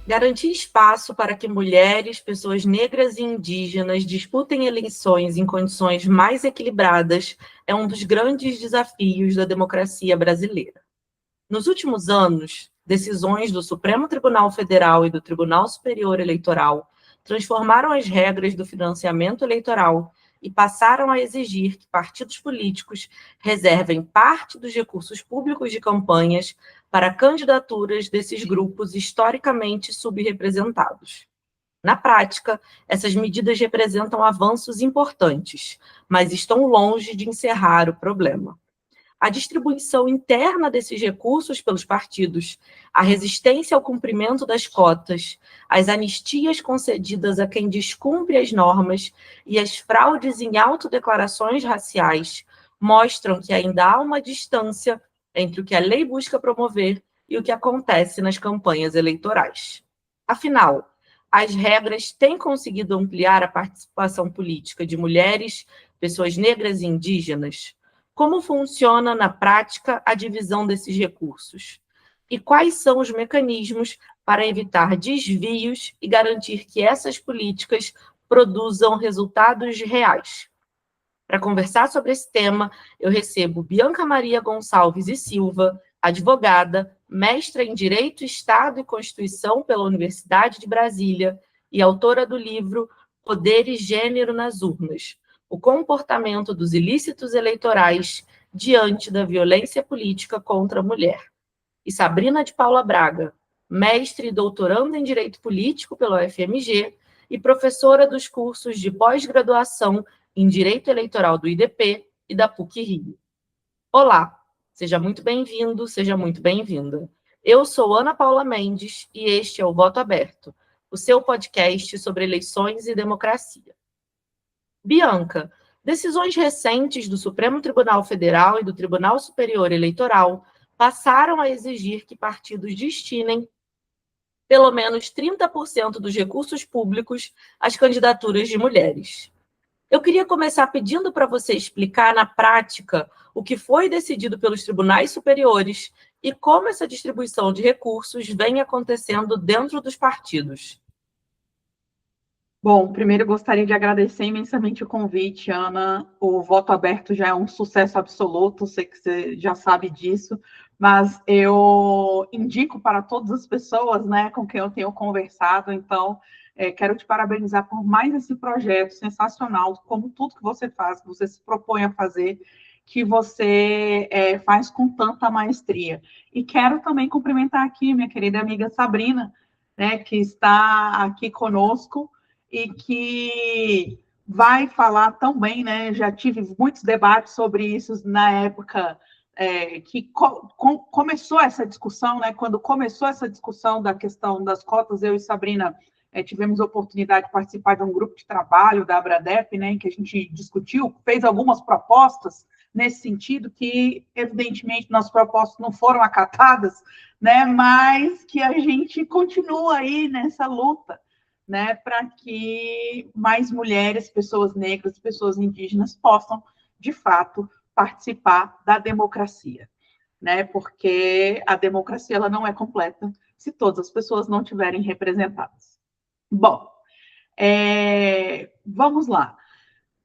Garantir espaço para que mulheres, pessoas negras e indígenas disputem eleições em condições mais equilibradas é um dos grandes desafios da democracia brasileira. Nos últimos anos, decisões do Supremo Tribunal Federal e do Tribunal Superior Eleitoral transformaram as regras do financiamento eleitoral e passaram a exigir que partidos políticos reservem parte dos recursos públicos de campanhas para candidaturas desses grupos historicamente subrepresentados. Na prática, essas medidas representam avanços importantes, mas estão longe de encerrar o problema. A distribuição interna desses recursos pelos partidos, a resistência ao cumprimento das cotas, as anistias concedidas a quem descumpre as normas e as fraudes em autodeclarações raciais mostram que ainda há uma distância entre o que a lei busca promover e o que acontece nas campanhas eleitorais. Afinal, as regras têm conseguido ampliar a participação política de mulheres, pessoas negras e indígenas? Como funciona, na prática, a divisão desses recursos? E quais são os mecanismos para evitar desvios e garantir que essas políticas produzam resultados reais? Para conversar sobre esse tema, eu recebo Bianca Maria Gonçalves e Silva, advogada, mestra em Direito, Estado e Constituição pela Universidade de Brasília e autora do livro Poder e Gênero nas Urnas: o comportamento dos ilícitos eleitorais diante da violência política contra a mulher. E Sabrina de Paula Braga, mestre e doutoranda em Direito Político pela UFMG e professora dos cursos de pós-graduação em Direito Eleitoral do IDP e da PUC-Rio. Olá, seja muito bem-vindo, seja muito bem-vinda. Eu sou Ana Paula Mendes e este é o Voto Aberto, o seu podcast sobre eleições e democracia. Bianca, decisões recentes do Supremo Tribunal Federal e do Tribunal Superior Eleitoral passaram a exigir que partidos destinem pelo menos 30% dos recursos públicos às candidaturas de mulheres. Eu queria começar pedindo para você explicar na prática o que foi decidido pelos tribunais superiores e como essa distribuição de recursos vem acontecendo dentro dos partidos. Bom, primeiro eu gostaria de agradecer imensamente o convite, Ana. O Voto Aberto já é um sucesso absoluto, sei que você já sabe disso, mas eu indico para todas as pessoas, né, com quem eu tenho conversado. Então, quero te parabenizar por mais esse projeto sensacional, como tudo que você faz, que você se propõe a fazer, que você faz com tanta maestria. E quero também cumprimentar aqui minha querida amiga Sabrina, né, que está aqui conosco, e que vai falar tão bem, né? Já tive muitos debates sobre isso na época que começou essa discussão, né? Quando começou essa discussão da questão das cotas, eu e Sabrina tivemos a oportunidade de participar de um grupo de trabalho da Abradep, né? Em que a gente discutiu, fez algumas propostas nesse sentido, que evidentemente nossas propostas não foram acatadas, né? Mas que a gente continua aí nessa luta, né, para que mais mulheres, pessoas negras, pessoas indígenas possam, de fato, participar da democracia, né? Porque a democracia ela não é completa se todas as pessoas não estiverem representadas. Bom, vamos lá.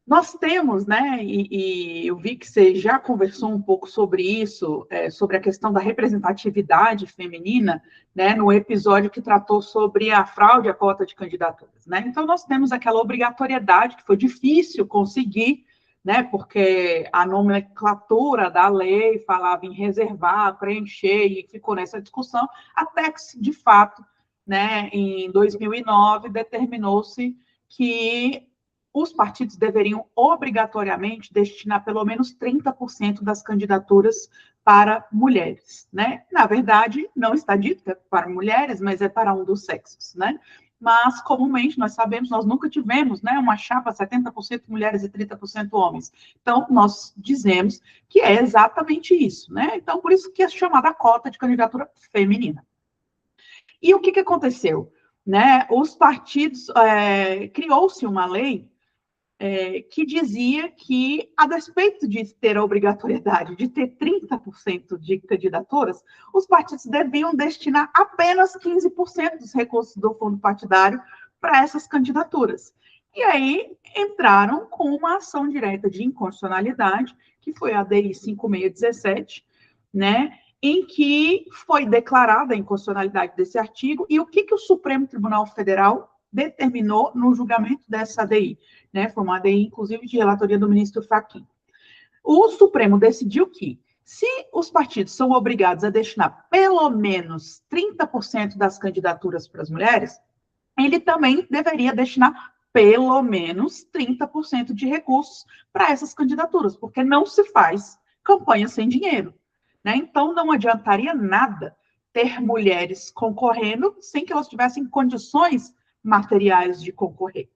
Nós temos, né, e eu vi que você já conversou um pouco sobre isso, sobre a questão da representatividade feminina, né, no episódio que tratou sobre a fraude à cota de candidaturas, né? Então, nós temos aquela obrigatoriedade que foi difícil conseguir, né, porque a nomenclatura da lei falava em reservar, preencher, e ficou nessa discussão, até que, de fato, né, em 2009, determinou-se que os partidos deveriam obrigatoriamente destinar pelo menos 30% das candidaturas para mulheres, né? Na verdade, não está dito que é para mulheres, mas é para um dos sexos, né? Mas, comumente, nós sabemos, nós nunca tivemos, né, uma chapa 70% mulheres e 30% homens. Então, nós dizemos que é exatamente isso, né? Então, por isso que é chamada cota de candidatura feminina. E o que aconteceu? Né? Os partidos, criou-se uma lei que dizia que, a despeito de ter a obrigatoriedade de ter 30% de candidaturas, os partidos deviam destinar apenas 15% dos recursos do fundo partidário para essas candidaturas. E aí entraram com uma ação direta de inconstitucionalidade, que foi a DI 5617, né, em que foi declarada a inconstitucionalidade desse artigo, e o que o Supremo Tribunal Federal determinou no julgamento dessa ADI, né? Foi uma ADI, inclusive, de relatoria do ministro Fachin. O Supremo decidiu que, se os partidos são obrigados a destinar pelo menos 30% das candidaturas para as mulheres, ele também deveria destinar pelo menos 30% de recursos para essas candidaturas, porque não se faz campanha sem dinheiro, né? Então, não adiantaria nada ter mulheres concorrendo sem que elas tivessem condições materiais de concorrer,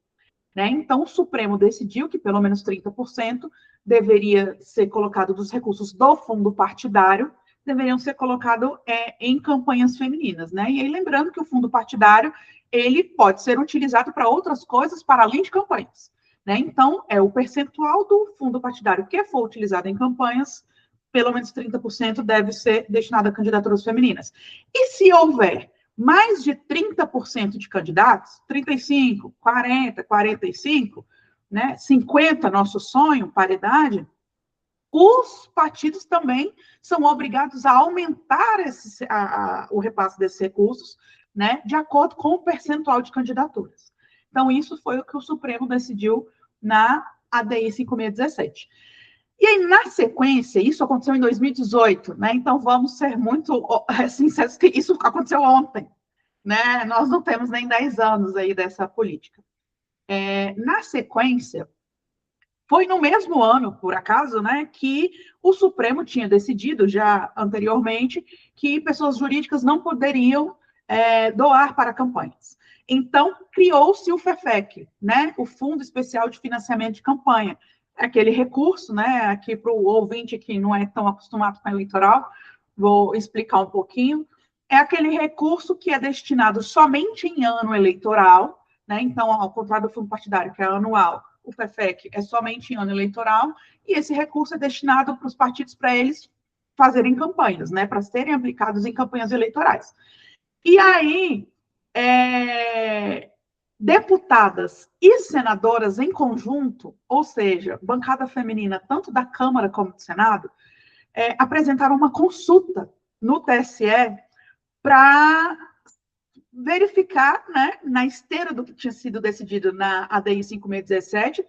né? Então, o Supremo decidiu que pelo menos 30% deveria ser colocado dos recursos do fundo partidário, deveriam ser colocados em campanhas femininas, né? E aí, lembrando que o fundo partidário, ele pode ser utilizado para outras coisas, para além de campanhas, né? Então, o percentual do fundo partidário que for utilizado em campanhas, pelo menos 30% deve ser destinado a candidaturas femininas. E se houver mais de 30% de candidatos, 35, 40, 45, né, 50, nosso sonho, paridade, os partidos também são obrigados a aumentar o repasse desses recursos, né, de acordo com o percentual de candidaturas. Então, isso foi o que o Supremo decidiu na ADI 5617. E aí, na sequência, isso aconteceu em 2018, né? Então, vamos ser muito sinceros que isso aconteceu ontem, né? Nós não temos nem 10 anos aí dessa política. Na sequência, foi no mesmo ano, por acaso, né, que o Supremo tinha decidido já anteriormente que pessoas jurídicas não poderiam doar para campanhas. Então, criou-se o FEFEC, né, o Fundo Especial de Financiamento de Campanha, aquele recurso, né, aqui para o ouvinte que não é tão acostumado com o eleitoral, vou explicar um pouquinho, é aquele recurso que é destinado somente em ano eleitoral, né, então, ao contrário do fundo partidário, que é anual, o FEFEC é somente em ano eleitoral, e esse recurso é destinado para os partidos para eles fazerem campanhas, né, para serem aplicados em campanhas eleitorais. E aí, deputadas e senadoras em conjunto, ou seja, bancada feminina tanto da Câmara como do Senado, apresentaram uma consulta no TSE para verificar, né, na esteira do que tinha sido decidido na ADI 5617,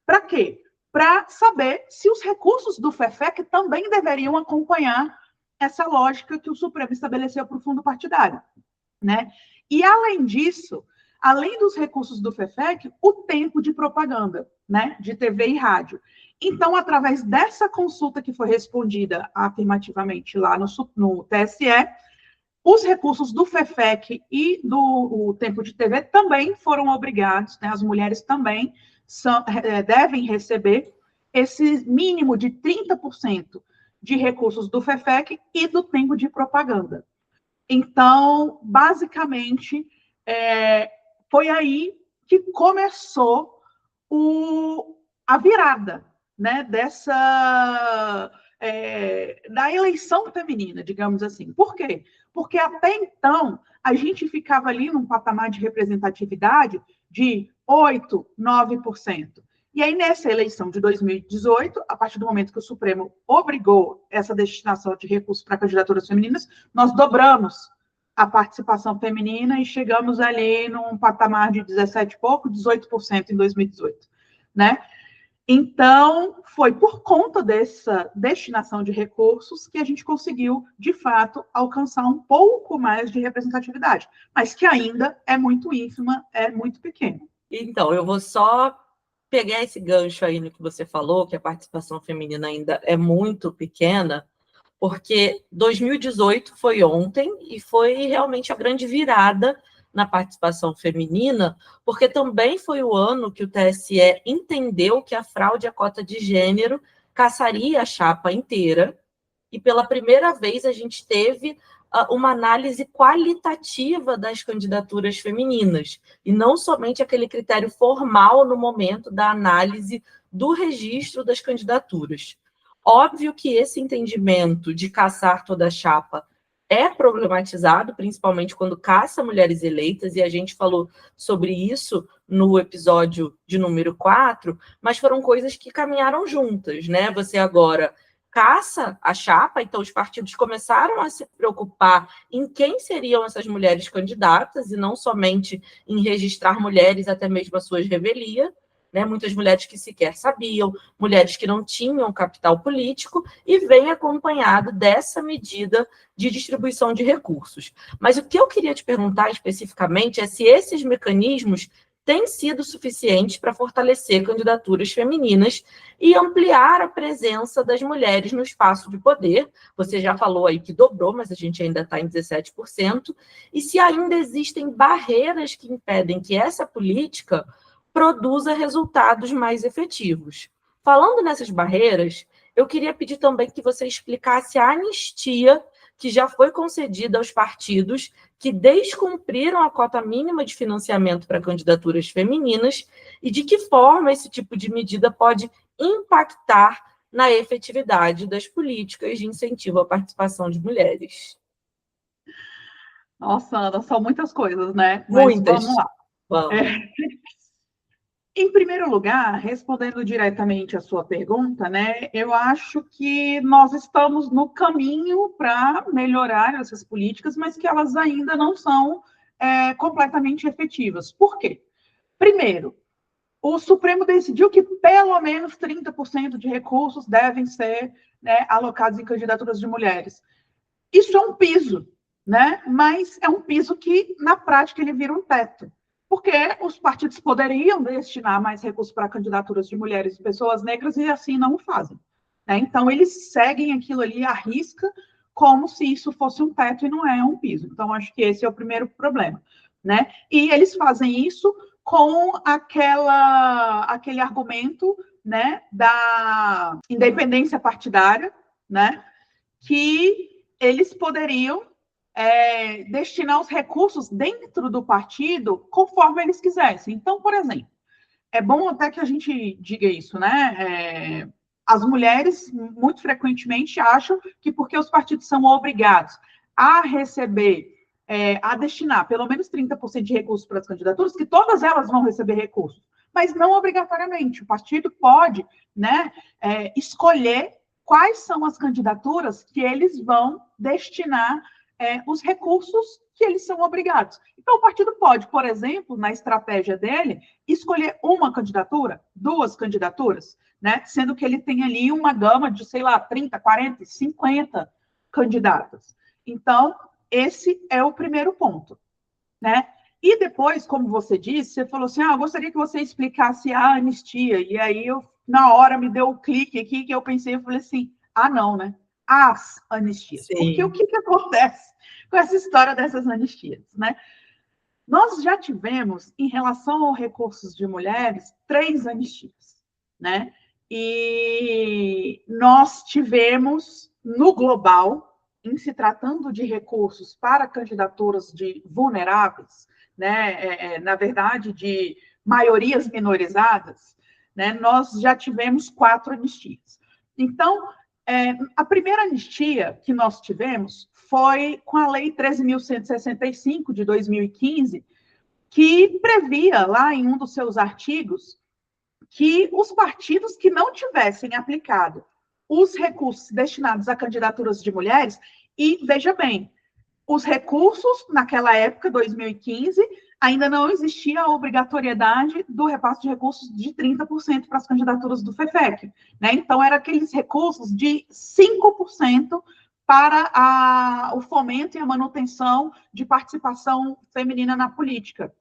para quê? Para saber se os recursos do FEFEC também deveriam acompanhar essa lógica que o Supremo estabeleceu para o fundo partidário, né? E, além disso, além dos recursos do FEFEC, o tempo de propaganda, né, de TV e rádio. Então, através dessa consulta que foi respondida afirmativamente lá no TSE, os recursos do FEFEC e do tempo de TV também foram obrigados, né, as mulheres também devem receber esse mínimo de 30% de recursos do FEFEC e do tempo de propaganda. Então, basicamente, foi aí que começou a virada, né, da eleição feminina, digamos assim. Por quê? Porque até então a gente ficava ali num patamar de representatividade de 8%, 9%. E aí, nessa eleição de 2018, a partir do momento que o Supremo obrigou essa destinação de recursos para candidaturas femininas, nós dobramos a participação feminina e chegamos ali num patamar de 17 e pouco, 18% em 2018, né? Então, foi por conta dessa destinação de recursos que a gente conseguiu, de fato, alcançar um pouco mais de representatividade, mas que ainda é muito ínfima, é muito pequena. Então, eu vou só pegar esse gancho aí no que você falou, que a participação feminina ainda é muito pequena, porque 2018 foi ontem e foi realmente a grande virada na participação feminina, porque também foi o ano que o TSE entendeu que a fraude à cota de gênero caçaria a chapa inteira, e pela primeira vez a gente teve uma análise qualitativa das candidaturas femininas, e não somente aquele critério formal no momento da análise do registro das candidaturas. Óbvio que esse entendimento de caçar toda a chapa é problematizado, principalmente quando caça mulheres eleitas, e a gente falou sobre isso no episódio de número 4, mas foram coisas que caminharam juntas, né? Você agora caça a chapa, então os partidos começaram a se preocupar em quem seriam essas mulheres candidatas, e não somente em registrar mulheres, até mesmo as suas revelias, né? Muitas mulheres que sequer sabiam, mulheres que não tinham capital político, e vem acompanhado dessa medida de distribuição de recursos. Mas o que eu queria te perguntar especificamente é se esses mecanismos têm sido suficientes para fortalecer candidaturas femininas e ampliar a presença das mulheres no espaço de poder. Você já falou aí que dobrou, mas a gente ainda está em 17%, e se ainda existem barreiras que impedem que essa política produza resultados mais efetivos. Falando nessas barreiras, eu queria pedir também que você explicasse a anistia que já foi concedida aos partidos que descumpriram a cota mínima de financiamento para candidaturas femininas e de que forma esse tipo de medida pode impactar na efetividade das políticas de incentivo à participação de mulheres. Nossa, Ana, são muitas coisas, né? Mas Muitas. vamos lá. Vamos. Em primeiro lugar, respondendo diretamente à sua pergunta, né, eu acho que nós estamos no caminho para melhorar essas políticas, mas que elas ainda não são completamente efetivas. Por quê? Primeiro, o Supremo decidiu que pelo menos 30% de recursos devem ser, né, alocados em candidaturas de mulheres. Isso é um piso, né? Mas é um piso que, na prática, ele vira um teto. Porque os partidos poderiam destinar mais recursos para candidaturas de mulheres e pessoas negras e assim não o fazem, né? Então, eles seguem aquilo ali à risca como se isso fosse um teto e não é um piso. Então, acho que esse é o primeiro problema, né? E eles fazem isso com aquele argumento, né, da independência partidária, né, que eles poderiam destinar os recursos dentro do partido conforme eles quisessem. Então, por exemplo, é bom até que a gente diga isso, né? As mulheres, muito frequentemente, acham que porque os partidos são obrigados a receber, a destinar pelo menos 30% de recursos para as candidaturas, que todas elas vão receber recursos, mas não obrigatoriamente. O partido pode, né, escolher quais são as candidaturas que eles vão destinar os recursos que eles são obrigados. Então, o partido pode, por exemplo, na estratégia dele, escolher uma candidatura, duas candidaturas, né? Sendo que ele tem ali uma gama de, sei lá, 30, 40, 50 candidatas. Então, esse é o primeiro ponto, né? E depois, como você disse, você falou assim, eu gostaria que você explicasse a anistia. E aí, na hora, me deu um clique aqui, que eu pensei, eu falei assim, não, né? As anistias. Sim. Porque o que acontece com essa história dessas anistias, né? Nós já tivemos, em relação aos recursos de mulheres, 3 anistias, né? E nós tivemos, no global, em se tratando de recursos para candidaturas de vulneráveis, né? Na verdade, de maiorias minorizadas, né? Nós já tivemos 4 anistias. Então, a primeira anistia que nós tivemos foi com a Lei 13.165, de 2015, que previa lá em um dos seus artigos que os partidos que não tivessem aplicado os recursos destinados a candidaturas de mulheres, e veja bem, os recursos, naquela época, 2015, ainda não existia a obrigatoriedade do repasse de recursos de 30% para as candidaturas do FEFEC, né? Então, eram aqueles recursos de 5% para o fomento e a manutenção de participação feminina na política.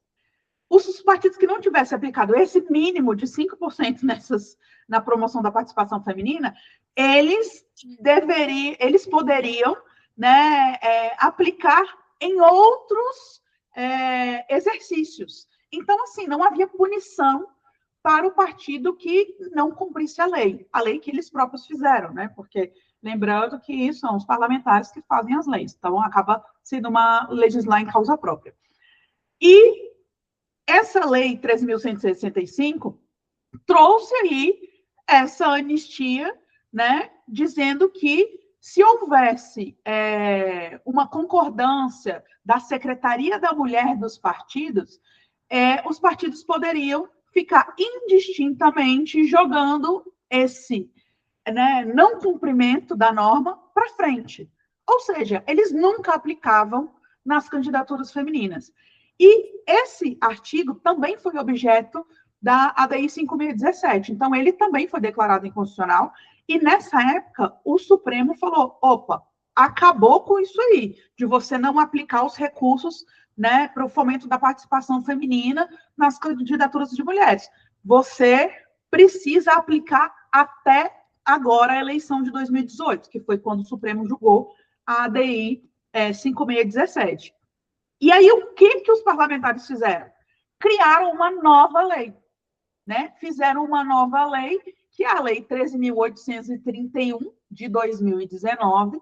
Os partidos que não tivessem aplicado esse mínimo de 5% na promoção da participação feminina, eles poderiam, né, aplicar em outros exercícios. Então, assim, não havia punição para o partido que não cumprisse a lei que eles próprios fizeram, né? Porque Lembrando que são os parlamentares que fazem as leis, então acaba sendo uma legislar em causa própria. E essa lei 13.165 trouxe aí essa anistia, né, dizendo que se houvesse uma concordância da Secretaria da Mulher dos partidos, os partidos poderiam ficar indistintamente jogando esse, né, não cumprimento da norma para frente. Ou seja, eles nunca aplicavam nas candidaturas femininas. E esse artigo também foi objeto da ADI 5617. Então, ele também foi declarado inconstitucional. E, nessa época, o Supremo falou, opa, acabou com isso aí, de você não aplicar os recursos, né, para o fomento da participação feminina nas candidaturas de mulheres. Você precisa aplicar até agora a eleição de 2018, que foi quando o Supremo julgou a ADI 5617. E aí, o que os parlamentares fizeram? Criaram uma nova lei, né? Fizeram uma nova lei, que é a Lei 13.831, de 2019,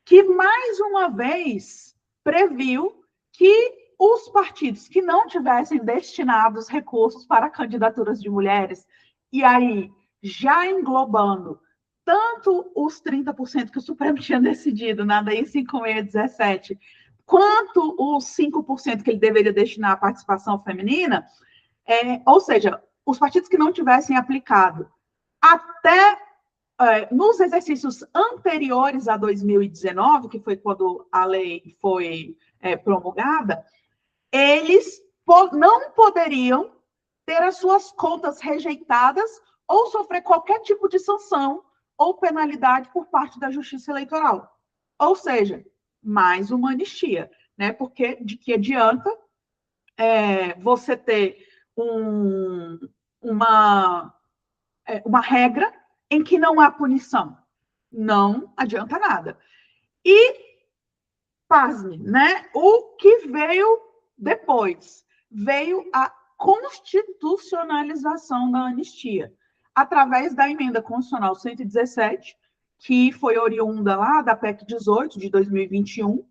que, mais uma vez, previu que os partidos que não tivessem destinados recursos para candidaturas de mulheres, e aí, já englobando tanto os 30% que o Supremo tinha decidido na Lei 5617, quanto os 5% que ele deveria destinar à participação feminina, ou seja, os partidos que não tivessem aplicado até nos exercícios anteriores a 2019, que foi quando a lei foi promulgada, eles não poderiam ter as suas contas rejeitadas ou sofrer qualquer tipo de sanção ou penalidade por parte da Justiça Eleitoral. Ou seja, mais uma anistia, né? Porque de que adianta você ter uma regra em que não há punição? Não adianta nada. E, pasme, né? O que veio depois? Veio a constitucionalização da anistia, através da emenda constitucional 117, que foi oriunda lá da PEC 18 de 2021,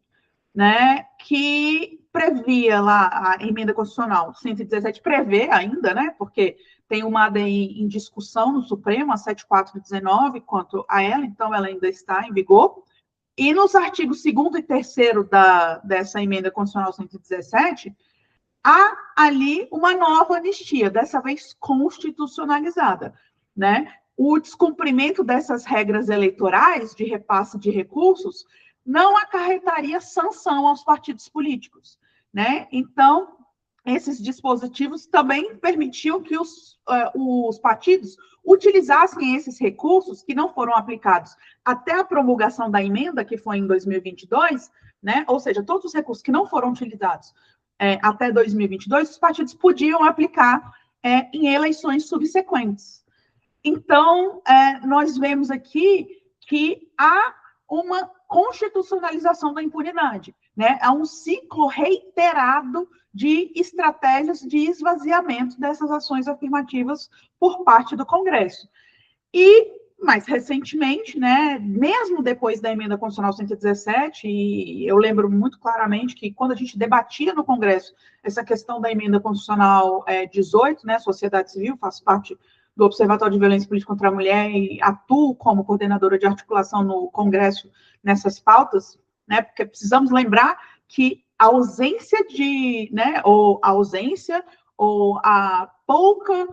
né, que previa lá, a emenda constitucional 117 prevê ainda, né, porque tem uma ADI em discussão no Supremo, a 7419, quanto a ela, então ela ainda está em vigor, e nos artigos 2º e 3º dessa emenda constitucional 117, há ali uma nova anistia, dessa vez constitucionalizada, né? O descumprimento dessas regras eleitorais de repasse de recursos não acarretaria sanção aos partidos políticos, né? Então, esses dispositivos também permitiam que os partidos utilizassem esses recursos que não foram aplicados até a promulgação da emenda, que foi em 2022, né? Ou seja, todos os recursos que não foram utilizados até 2022, os partidos podiam aplicar em eleições subsequentes. Então, nós vemos aqui que há uma constitucionalização da impunidade, né? Há um ciclo reiterado de estratégias de esvaziamento dessas ações afirmativas por parte do Congresso. E, mais recentemente, né, mesmo depois da emenda constitucional 117, e eu lembro muito claramente que quando a gente debatia no Congresso essa questão da emenda constitucional 18, né, sociedade civil, faço parte do Observatório de Violência Política contra a Mulher e atuo como coordenadora de articulação no Congresso nessas pautas, né, porque precisamos lembrar que a ausência ou a pouca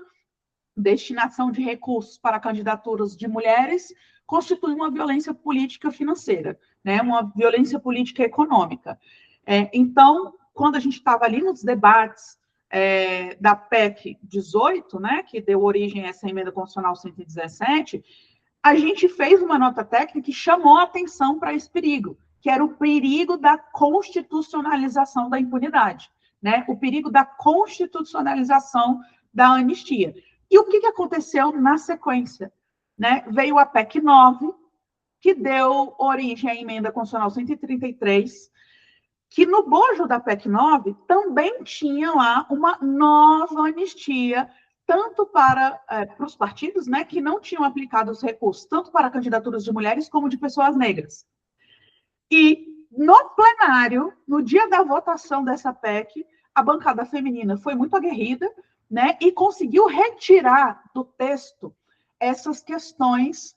destinação de recursos para candidaturas de mulheres constitui uma violência política financeira, né, uma violência política econômica. Então, quando a gente estava ali nos debates da PEC 18, né, que deu origem a essa emenda constitucional 117, a gente fez uma nota técnica que chamou a atenção para esse perigo, que era o perigo da constitucionalização da impunidade, né, o perigo da constitucionalização da anistia. E o que aconteceu na sequência? Né? Veio a PEC 9, que deu origem à emenda constitucional 133, que no bojo da PEC 9 também tinha lá uma nova anistia tanto para os partidos, né, que não tinham aplicado os recursos, tanto para candidaturas de mulheres como de pessoas negras. E no plenário, no dia da votação dessa PEC, a bancada feminina foi muito aguerrida, né, e conseguiu retirar do texto essas questões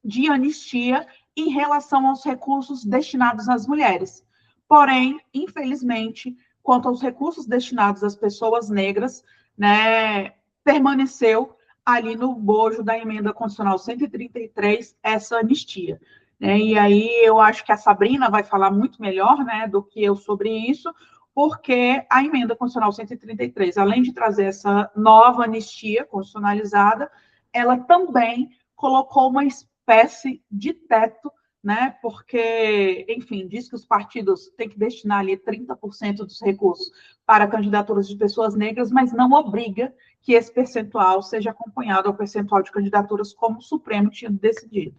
de anistia em relação aos recursos destinados às mulheres. Porém, infelizmente, quanto aos recursos destinados às pessoas negras, né, permaneceu ali no bojo da emenda constitucional 133 essa anistia. Né? E aí eu acho que a Sabrina vai falar muito melhor, né, do que eu sobre isso, porque a emenda constitucional 133, além de trazer essa nova anistia constitucionalizada, ela também colocou uma espécie de teto, né? Porque, enfim, diz que os partidos têm que destinar ali 30% dos recursos para candidaturas de pessoas negras, mas não obriga que esse percentual seja acompanhado ao percentual de candidaturas como o Supremo tinha decidido.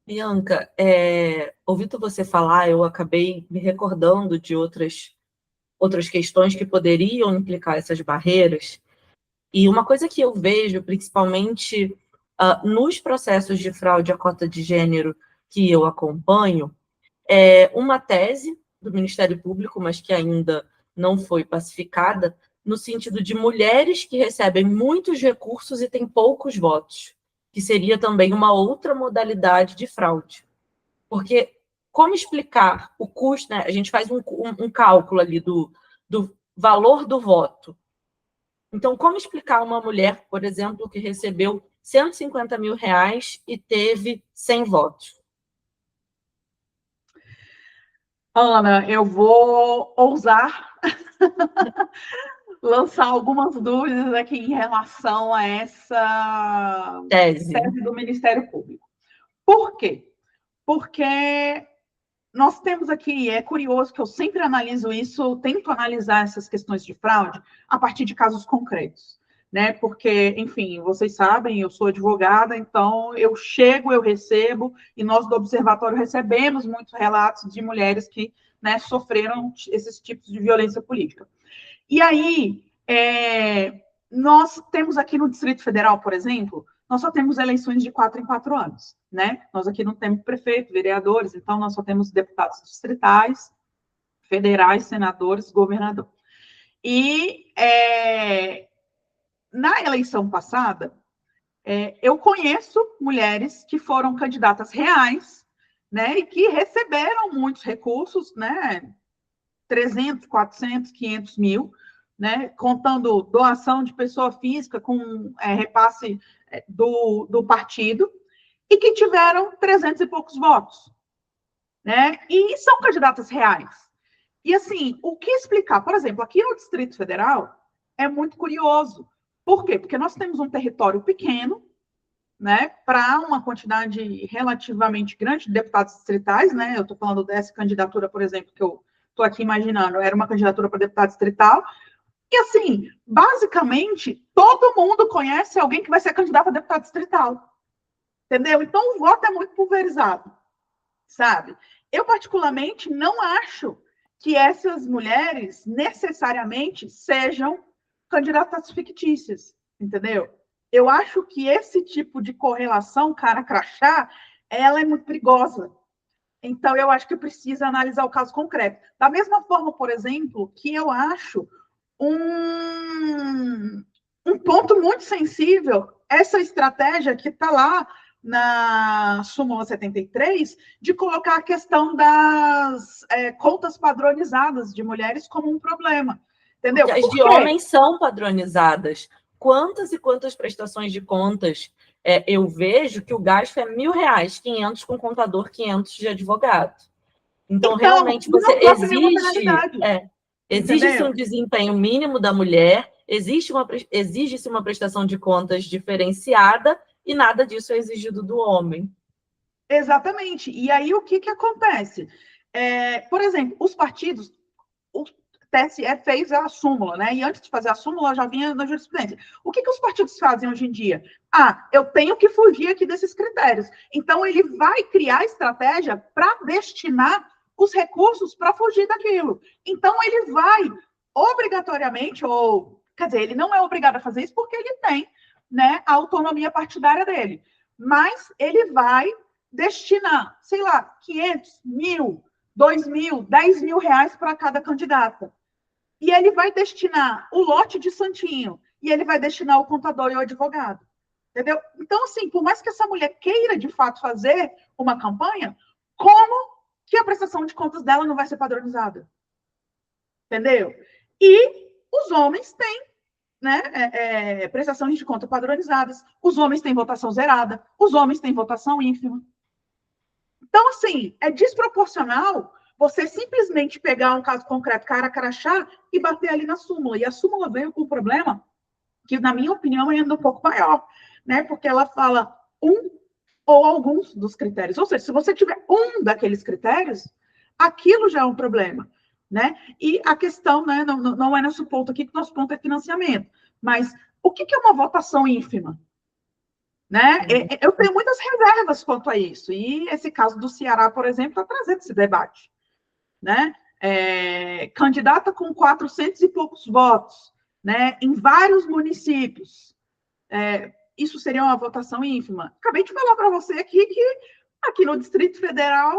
Bianca, ouvindo você falar, eu acabei me recordando de outras questões que poderiam implicar essas barreiras. E uma coisa que eu vejo, principalmente nos processos de fraude à cota de gênero que eu acompanho, é uma tese do Ministério Público, mas que ainda não foi pacificada, no sentido de mulheres que recebem muitos recursos e têm poucos votos, que seria também uma outra modalidade de fraude. Porque como explicar o custo, né? A gente faz um cálculo ali do valor do voto. Então, como explicar uma mulher, por exemplo, que recebeu 150 mil reais e teve 100 votos? Ana, eu vou ousar lançar algumas dúvidas aqui em relação a essa Tese do Ministério Público. Por quê? Porque nós temos aqui, é curioso que eu sempre analiso isso, tento analisar essas questões de fraude a partir de casos concretos, né? Porque, enfim, vocês sabem, eu sou advogada, então eu chego, eu recebo, e nós do Observatório recebemos muitos relatos de mulheres que, né, sofreram esses tipos de violência política. E aí, nós temos aqui no Distrito Federal, por exemplo, nós só temos eleições de 4 em 4 anos, né? Nós aqui não temos prefeito, vereadores, então nós só temos deputados distritais, federais, senadores, governador. E na eleição passada, eu conheço mulheres que foram candidatas reais, né? E que receberam muitos recursos, né? 300, 400, 500 mil, né, contando doação de pessoa física com repasse do partido, e que tiveram 300 e poucos votos. Né? E são candidatas reais. E, assim, o que explicar? Por exemplo, aqui no Distrito Federal é muito curioso. Por quê? Porque nós temos um território pequeno, né, para uma quantidade relativamente grande de deputados distritais, né? Eu estou falando dessa candidatura, por exemplo, que eu estou aqui imaginando, era uma candidatura para deputado distrital, e assim, basicamente, todo mundo conhece alguém que vai ser candidato a deputado distrital, entendeu? Então, o voto é muito pulverizado, sabe? Eu, particularmente, não acho que essas mulheres necessariamente sejam candidatas fictícias, entendeu? Eu acho que esse tipo de correlação cara-crachá, ela é muito perigosa. Então, eu acho que precisa analisar o caso concreto. Da mesma forma, por exemplo, que eu acho um ponto muito sensível essa estratégia que está lá na súmula 73, de colocar a questão das contas padronizadas de mulheres como um problema. Entendeu? Porque as de homens são padronizadas. Quantas e quantas prestações de contas eu vejo que o gasto é R$1.000, 500 com contador, 500 de advogado. Então realmente, você exige-se um desempenho mínimo da mulher, exige-se uma prestação de contas diferenciada, e nada disso é exigido do homem. Exatamente. E aí, o que acontece? Por exemplo, os partidos, o TSE fez a súmula, né? E antes de fazer a súmula, já vinha na jurisprudência. O que os partidos fazem hoje em dia? Eu tenho que fugir aqui desses critérios. Então, ele vai criar estratégia para destinar os recursos para fugir daquilo. Então, ele vai, obrigatoriamente, ou quer dizer, ele não é obrigado a fazer isso porque ele tem, né, a autonomia partidária dele, mas ele vai destinar, sei lá, 500, 1.000, 2.000, 10.000 reais para cada candidata. E ele vai destinar o lote de santinho, e ele vai destinar o contador e o advogado. Entendeu? Então, assim, por mais que essa mulher queira, de fato, fazer uma campanha, como que a prestação de contas dela não vai ser padronizada? Entendeu? E os homens têm, né, prestações de conta padronizadas, os homens têm votação zerada, os homens têm votação ínfima. Então, assim, é desproporcional você simplesmente pegar um caso concreto, cara crachá, e bater ali na súmula. E a súmula veio com o problema que, na minha opinião, é ainda um pouco maior, né? Porque ela fala um ou alguns dos critérios. Ou seja, se você tiver um daqueles critérios, aquilo já é um problema, né? E a questão, né, não é nosso ponto aqui, que nosso ponto é financiamento. Mas o que é uma votação ínfima? Né? Eu tenho muitas reservas quanto a isso. E esse caso do Ceará, por exemplo, está trazendo esse debate. Né? Candidata com 400 e poucos votos, né, em vários municípios. Isso seria uma votação ínfima? Acabei de falar para você aqui que aqui no Distrito Federal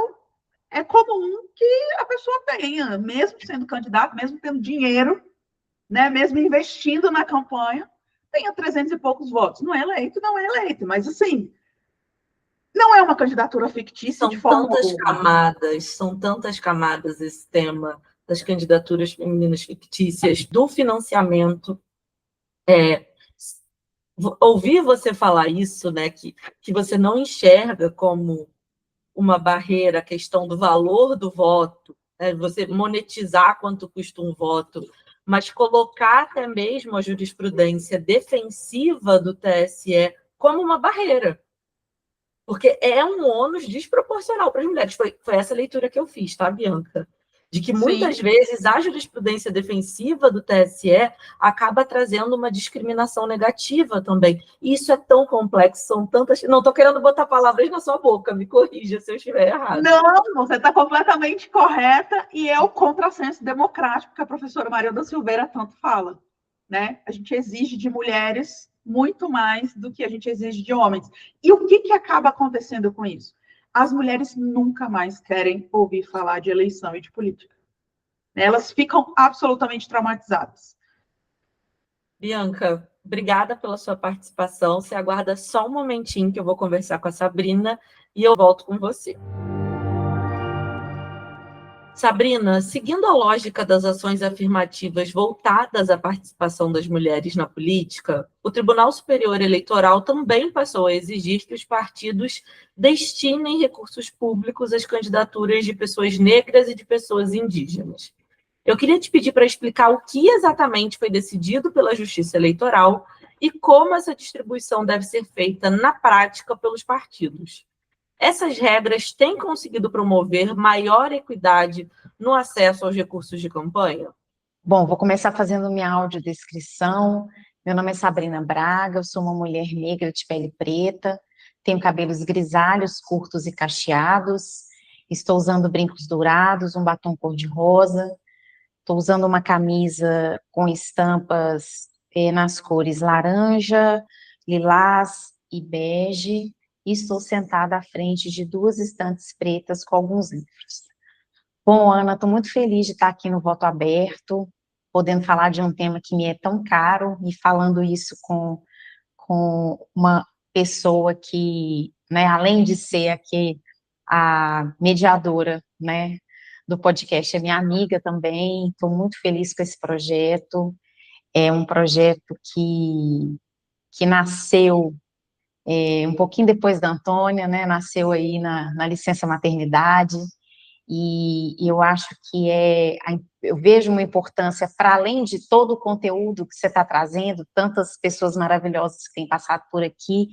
é comum que a pessoa tenha, mesmo sendo candidato, mesmo tendo dinheiro, né, mesmo investindo na campanha, tenha 300 e poucos votos. Não é eleito, mas assim, não é uma candidatura fictícia de forma alguma. São tantas camadas esse tema das candidaturas femininas fictícias, do financiamento. Ouvir você falar isso, né, que você não enxerga como uma barreira a questão do valor do voto, né, você monetizar quanto custa um voto, mas colocar até mesmo a jurisprudência defensiva do TSE como uma barreira. Porque é um ônus desproporcional para as mulheres. Foi essa leitura que eu fiz, tá, Bianca? De que muitas vezes a jurisprudência defensiva do TSE acaba trazendo uma discriminação negativa também. E isso é tão complexo, são tantas... Não estou querendo botar palavras na sua boca, me corrija se eu estiver errado. Não, você está completamente correta e é o contrassenso democrático que a professora Marilda Silveira tanto fala. Né? A gente exige de mulheres muito mais do que a gente exige de homens. E o que acaba acontecendo com isso? As mulheres nunca mais querem ouvir falar de eleição e de política. Elas ficam absolutamente traumatizadas. Bianca, obrigada pela sua participação. Você aguarda só um momentinho que eu vou conversar com a Sabrina e eu volto com você. Sabrina, seguindo a lógica das ações afirmativas voltadas à participação das mulheres na política, o Tribunal Superior Eleitoral também passou a exigir que os partidos destinem recursos públicos às candidaturas de pessoas negras e de pessoas indígenas. Eu queria te pedir para explicar o que exatamente foi decidido pela Justiça Eleitoral e como essa distribuição deve ser feita na prática pelos partidos. Essas regras têm conseguido promover maior equidade no acesso aos recursos de campanha? Bom, vou começar fazendo minha audiodescrição. Meu nome é Sabrina Braga, eu sou uma mulher negra de pele preta, tenho cabelos grisalhos, curtos e cacheados, estou usando brincos dourados, um batom cor-de-rosa, estou usando uma camisa com estampas nas cores laranja, lilás e bege, e estou sentada à frente de 2 estantes pretas com alguns livros. Bom, Ana, estou muito feliz de estar aqui no Voto Aberto, podendo falar de um tema que me é tão caro, e falando isso com uma pessoa que, né, além de ser aqui a mediadora, né, do podcast, é minha amiga também. Estou muito feliz com esse projeto. É um projeto que nasceu um pouquinho depois da Antônia, né, nasceu aí na licença maternidade, e eu acho que eu vejo uma importância, para além de todo o conteúdo que você está trazendo, tantas pessoas maravilhosas que têm passado por aqui,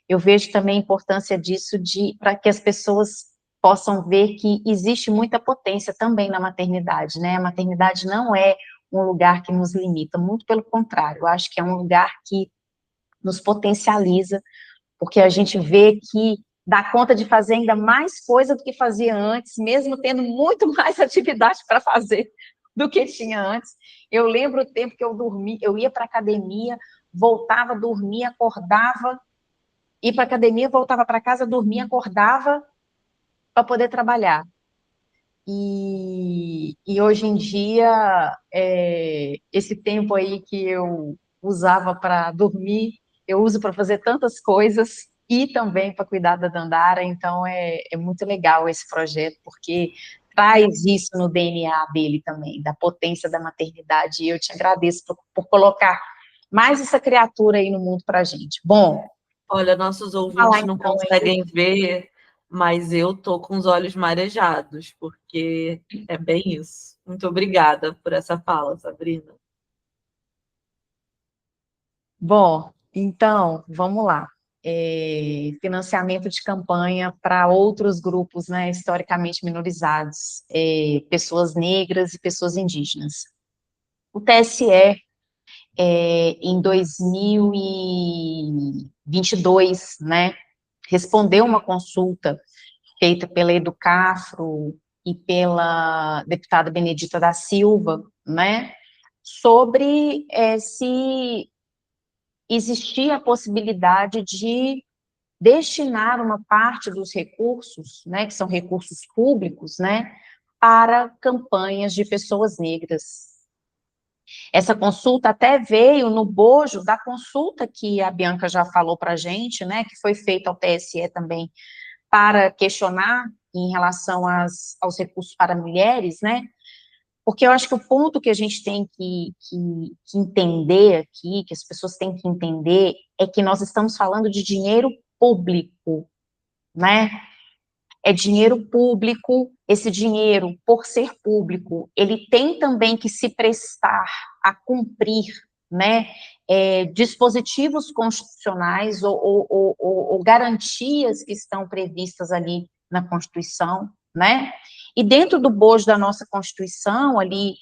eu vejo também a importância disso para que as pessoas possam ver que existe muita potência também na maternidade, né? A maternidade não é um lugar que nos limita, muito pelo contrário, eu acho que é um lugar que nos potencializa, porque a gente vê que dá conta de fazer ainda mais coisa do que fazia antes, mesmo tendo muito mais atividade para fazer, do que tinha antes. Eu lembro o tempo que eu dormi, eu ia para academia, voltava, dormia, acordava, ia para academia, voltava para casa, dormia, acordava para poder trabalhar. E hoje em dia, esse tempo aí que eu usava para dormir, eu uso para fazer tantas coisas e também para cuidar da Dandara, então é muito legal esse projeto, porque traz isso no DNA dele também, da potência da maternidade, e eu te agradeço por colocar mais essa criatura aí no mundo para a gente. Bom, Olha, nossos falar ouvintes não então aí. conseguem ver, mas eu tô com os olhos marejados, porque é bem isso. Muito obrigada por essa fala, Sabrina. Bom, então, vamos lá. Financiamento de campanha para outros grupos, né, historicamente minorizados, pessoas negras e pessoas indígenas. O TSE, em 2022, né, respondeu uma consulta feita pela Educafro e pela deputada Benedita da Silva, né, sobre se existia a possibilidade de destinar uma parte dos recursos, né, que são recursos públicos, né, para campanhas de pessoas negras. Essa consulta até veio no bojo da consulta que a Bianca já falou para a gente, né, que foi feita ao TSE também, para questionar em relação aos recursos para mulheres, né, porque eu acho que o ponto que a gente tem que entender aqui, que as pessoas têm que entender, é que nós estamos falando de dinheiro público, né? É dinheiro público, esse dinheiro, por ser público, ele tem também que se prestar a cumprir, né, dispositivos constitucionais ou garantias que estão previstas ali na Constituição, né? E dentro do bojo da nossa Constituição, ali,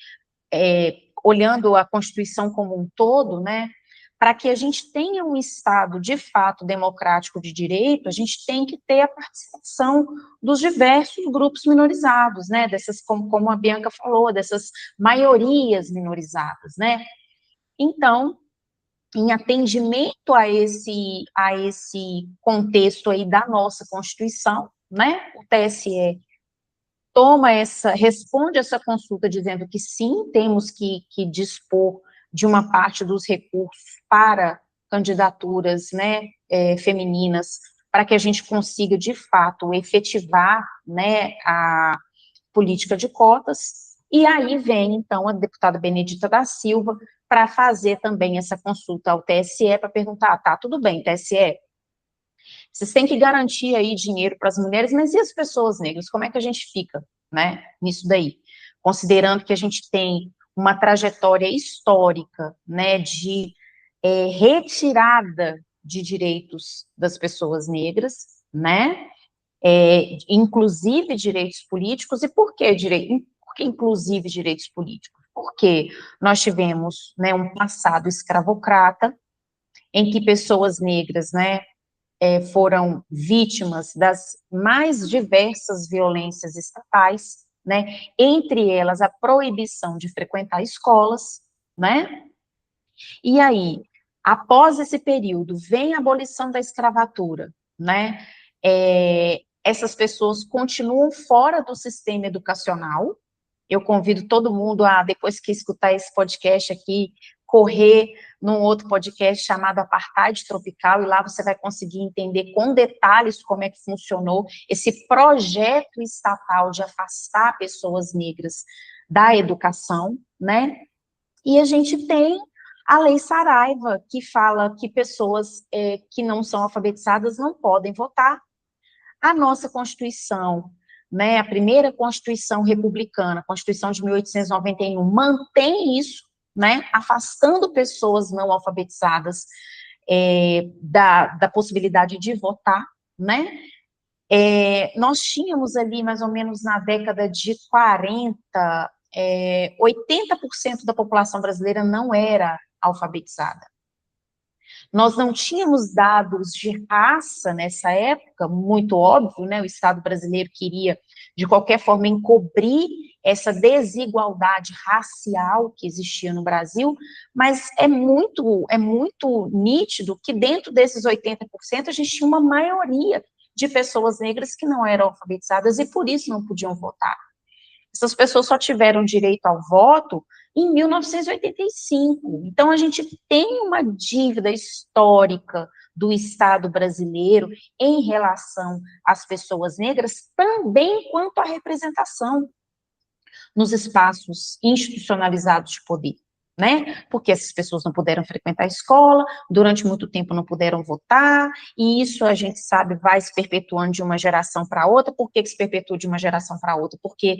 olhando a Constituição como um todo, né, para que a gente tenha um Estado de fato democrático de direito, a gente tem que ter a participação dos diversos grupos minorizados, né, dessas, como a Bianca falou, dessas maiorias minorizadas, né. Então, em atendimento a esse contexto aí da nossa Constituição, né, o TSE responde essa consulta dizendo que sim, temos que dispor de uma parte dos recursos para candidaturas, né, femininas, para que a gente consiga, de fato, efetivar, né, a política de cotas, e aí vem, então, a deputada Benedita da Silva para fazer também essa consulta ao TSE, para perguntar, tá, tudo bem, TSE, vocês têm que garantir aí dinheiro para as mulheres, mas e as pessoas negras? Como é que a gente fica, né, nisso daí? Considerando que a gente tem uma trajetória histórica, né, de retirada de direitos das pessoas negras, né, inclusive direitos políticos, e por que inclusive direitos políticos? Porque nós tivemos, né, um passado escravocrata, em que pessoas negras, né, foram vítimas das mais diversas violências estatais, né, entre elas a proibição de frequentar escolas, né, e aí, após esse período, vem a abolição da escravatura, né, essas pessoas continuam fora do sistema educacional. Eu convido todo mundo a, depois que escutar esse podcast aqui, correr num outro podcast chamado Apartheid Tropical, e lá você vai conseguir entender com detalhes como é que funcionou esse projeto estatal de afastar pessoas negras da educação, né? E a gente tem a Lei Saraiva, que fala que pessoas que não são alfabetizadas não podem votar. A nossa Constituição, né, a primeira Constituição republicana, a Constituição de 1891, mantém isso, né, afastando pessoas não alfabetizadas da possibilidade de votar, né. Nós tínhamos ali, mais ou menos na década de 40, 80% da população brasileira não era alfabetizada. Nós não tínhamos dados de raça nessa época, muito óbvio, né? O Estado brasileiro queria, de qualquer forma, encobrir essa desigualdade racial que existia no Brasil, mas é muito nítido que dentro desses 80% a gente tinha uma maioria de pessoas negras que não eram alfabetizadas e por isso não podiam votar. Essas pessoas só tiveram direito ao voto em 1985. Então, a gente tem uma dívida histórica do Estado brasileiro em relação às pessoas negras, também quanto à representação nos espaços institucionalizados de poder, né? Porque essas pessoas não puderam frequentar a escola, durante muito tempo não puderam votar, e isso a gente sabe vai se perpetuando de uma geração para outra. Por que se perpetua de uma geração para outra? Porque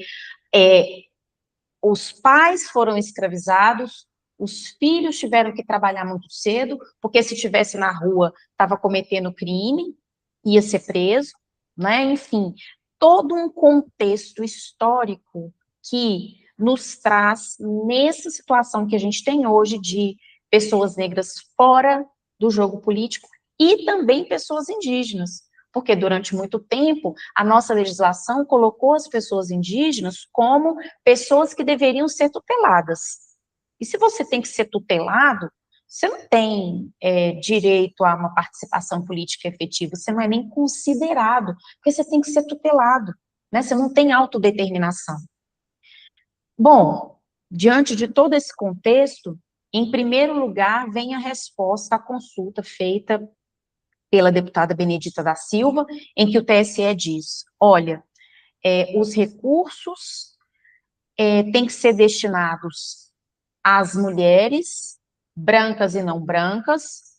os pais foram escravizados, os filhos tiveram que trabalhar muito cedo, porque se estivesse na rua, estava cometendo crime, ia ser preso, né? Enfim, todo um contexto histórico que nos traz nessa situação que a gente tem hoje de pessoas negras fora do jogo político e também pessoas indígenas, porque durante muito tempo a nossa legislação colocou as pessoas indígenas como pessoas que deveriam ser tuteladas. E se você tem que ser tutelado, você não tem direito a uma participação política efetiva, você não é nem considerado, porque você tem que ser tutelado, né? Você não tem autodeterminação. Bom, diante de todo esse contexto, em primeiro lugar, vem a resposta à consulta feita pela deputada Benedita da Silva, em que o TSE diz, olha, os recursos têm que ser destinados às mulheres, brancas e não brancas,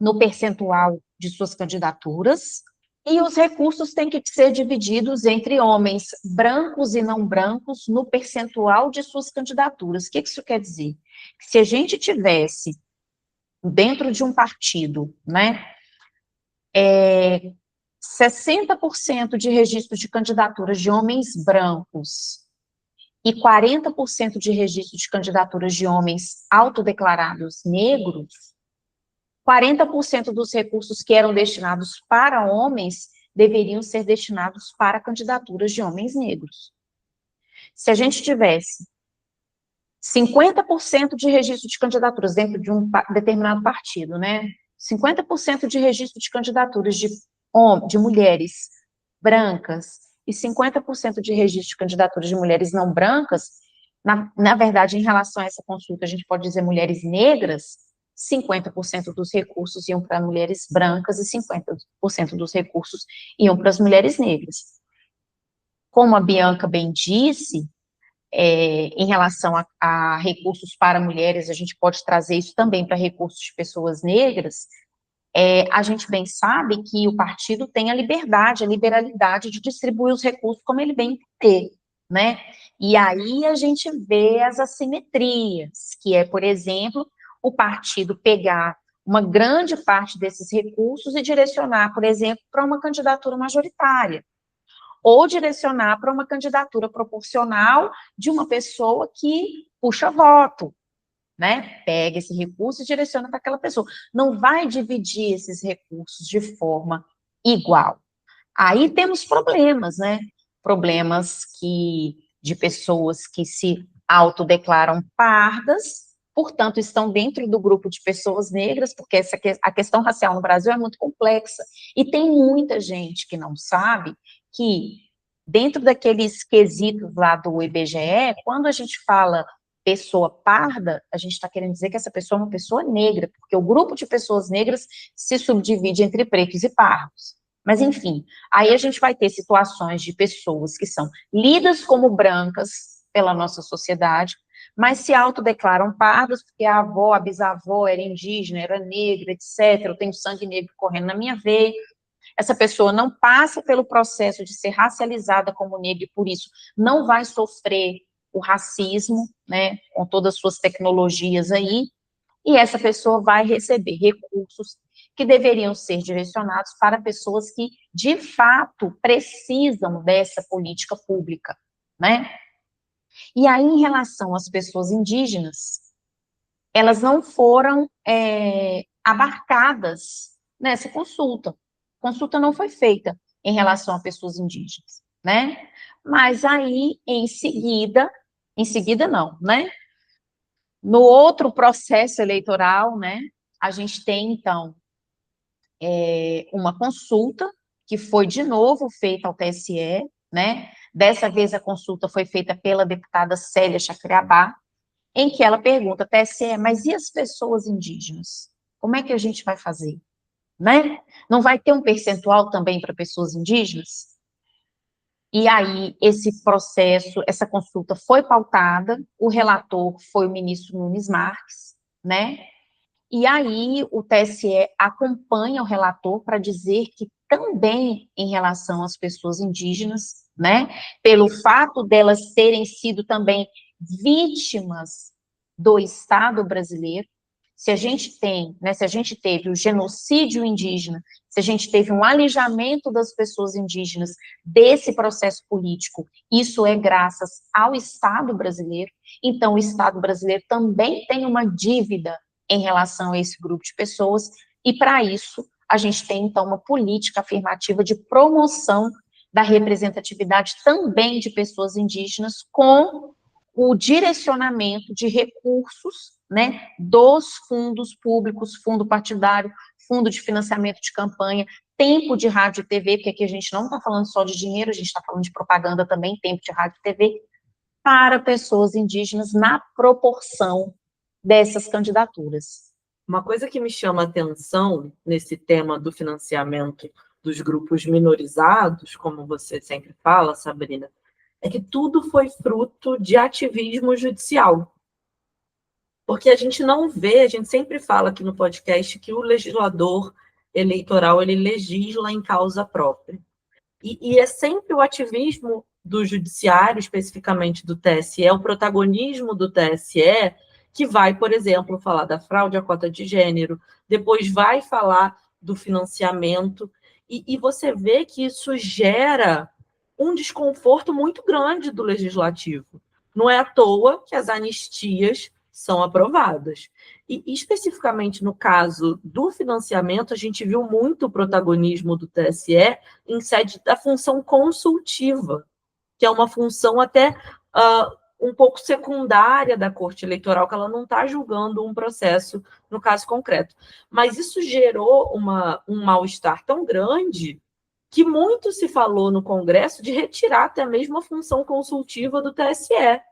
no percentual de suas candidaturas, e os recursos têm que ser divididos entre homens brancos e não brancos no percentual de suas candidaturas. O que isso quer dizer? Que se a gente tivesse, dentro de um partido, né, 60% de registro de candidaturas de homens brancos e 40% de registro de candidaturas de homens autodeclarados negros, 40% dos recursos que eram destinados para homens deveriam ser destinados para candidaturas de homens negros. Se a gente tivesse 50% de registro de candidaturas dentro de um determinado partido, né? 50% de registro de candidaturas de mulheres brancas e 50% de registro de candidaturas de mulheres não brancas, na verdade, em relação a essa consulta, a gente pode dizer mulheres negras, 50% dos recursos iam para mulheres brancas e 50% dos recursos iam para as mulheres negras. Como a Bianca bem disse, em relação a recursos para mulheres, a gente pode trazer isso também para recursos de pessoas negras, a gente bem sabe que o partido tem a liberdade, a liberalidade de distribuir os recursos como ele bem entender, né? E aí a gente vê as assimetrias, que é, por exemplo, o partido pegar uma grande parte desses recursos e direcionar, por exemplo, para uma candidatura majoritária, ou direcionar para uma candidatura proporcional de uma pessoa que puxa voto, né? Pega esse recurso e direciona para aquela pessoa. Não vai dividir esses recursos de forma igual. Aí temos problemas, né? Problemas de pessoas que se autodeclaram pardas, portanto, estão dentro do grupo de pessoas negras, porque a questão racial no Brasil é muito complexa, e tem muita gente que não sabe que, dentro daqueles quesitos lá do IBGE, quando a gente fala pessoa parda, a gente está querendo dizer que essa pessoa é uma pessoa negra, porque o grupo de pessoas negras se subdivide entre pretos e pardos. Mas, enfim, aí a gente vai ter situações de pessoas que são lidas como brancas pela nossa sociedade, mas se autodeclaram pardas, porque a avó, a bisavó era indígena, era negra, etc., eu tenho sangue negro correndo na minha veia. Essa pessoa não passa pelo processo de ser racializada como negra e, por isso, não vai sofrer o racismo, né, com todas as suas tecnologias aí, e essa pessoa vai receber recursos que deveriam ser direcionados para pessoas que, de fato, precisam dessa política pública, né? E aí, em relação às pessoas indígenas, elas não foram abarcadas nessa consulta. A consulta não foi feita em relação a pessoas indígenas. né? Mas aí, em seguida não, né? No outro processo eleitoral, né, a gente tem, então, uma consulta, que foi de novo feita ao TSE, né? Dessa vez a consulta foi feita pela deputada Célia Chacriabá, em que ela pergunta, TSE, mas e as pessoas indígenas? Como é que a gente vai fazer? Né? Não vai ter um percentual também para pessoas indígenas? E aí, esse processo, essa consulta foi pautada, o relator foi o ministro Nunes Marques, né? E aí, o TSE acompanha o relator para dizer que também em relação às pessoas indígenas, né, pelo fato delas terem sido também vítimas do Estado brasileiro, se a gente tem, né, se a gente teve o genocídio indígena, se a gente teve um alijamento das pessoas indígenas desse processo político, isso é graças ao Estado brasileiro, então o Estado brasileiro também tem uma dívida em relação a esse grupo de pessoas, e para isso a gente tem então uma política afirmativa de promoção da representatividade também de pessoas indígenas com o direcionamento de recursos, né, dos fundos públicos, fundo partidário, fundo de financiamento de campanha, tempo de rádio e TV, porque aqui a gente não está falando só de dinheiro, a gente está falando de propaganda também, tempo de rádio e TV, para pessoas indígenas na proporção dessas candidaturas. Uma coisa que me chama a atenção nesse tema do financiamento dos grupos minorizados, como você sempre fala, Sabrina, é que tudo foi fruto de ativismo judicial. Porque a gente não vê, a gente sempre fala aqui no podcast que o legislador eleitoral, ele legisla em causa própria. E é sempre o ativismo do judiciário, especificamente do TSE, o protagonismo do TSE, que vai, por exemplo, falar da fraude à cota de gênero, depois vai falar do financiamento, e você vê que isso gera um desconforto muito grande do legislativo. Não é à toa que as anistias são aprovadas. E especificamente no caso do financiamento, a gente viu muito o protagonismo do TSE em sede da função consultiva, que é uma função até um pouco secundária da Corte Eleitoral, que ela não está julgando um processo no caso concreto. Mas isso gerou um mal-estar tão grande que muito se falou no Congresso de retirar até mesmo a função consultiva do TSE,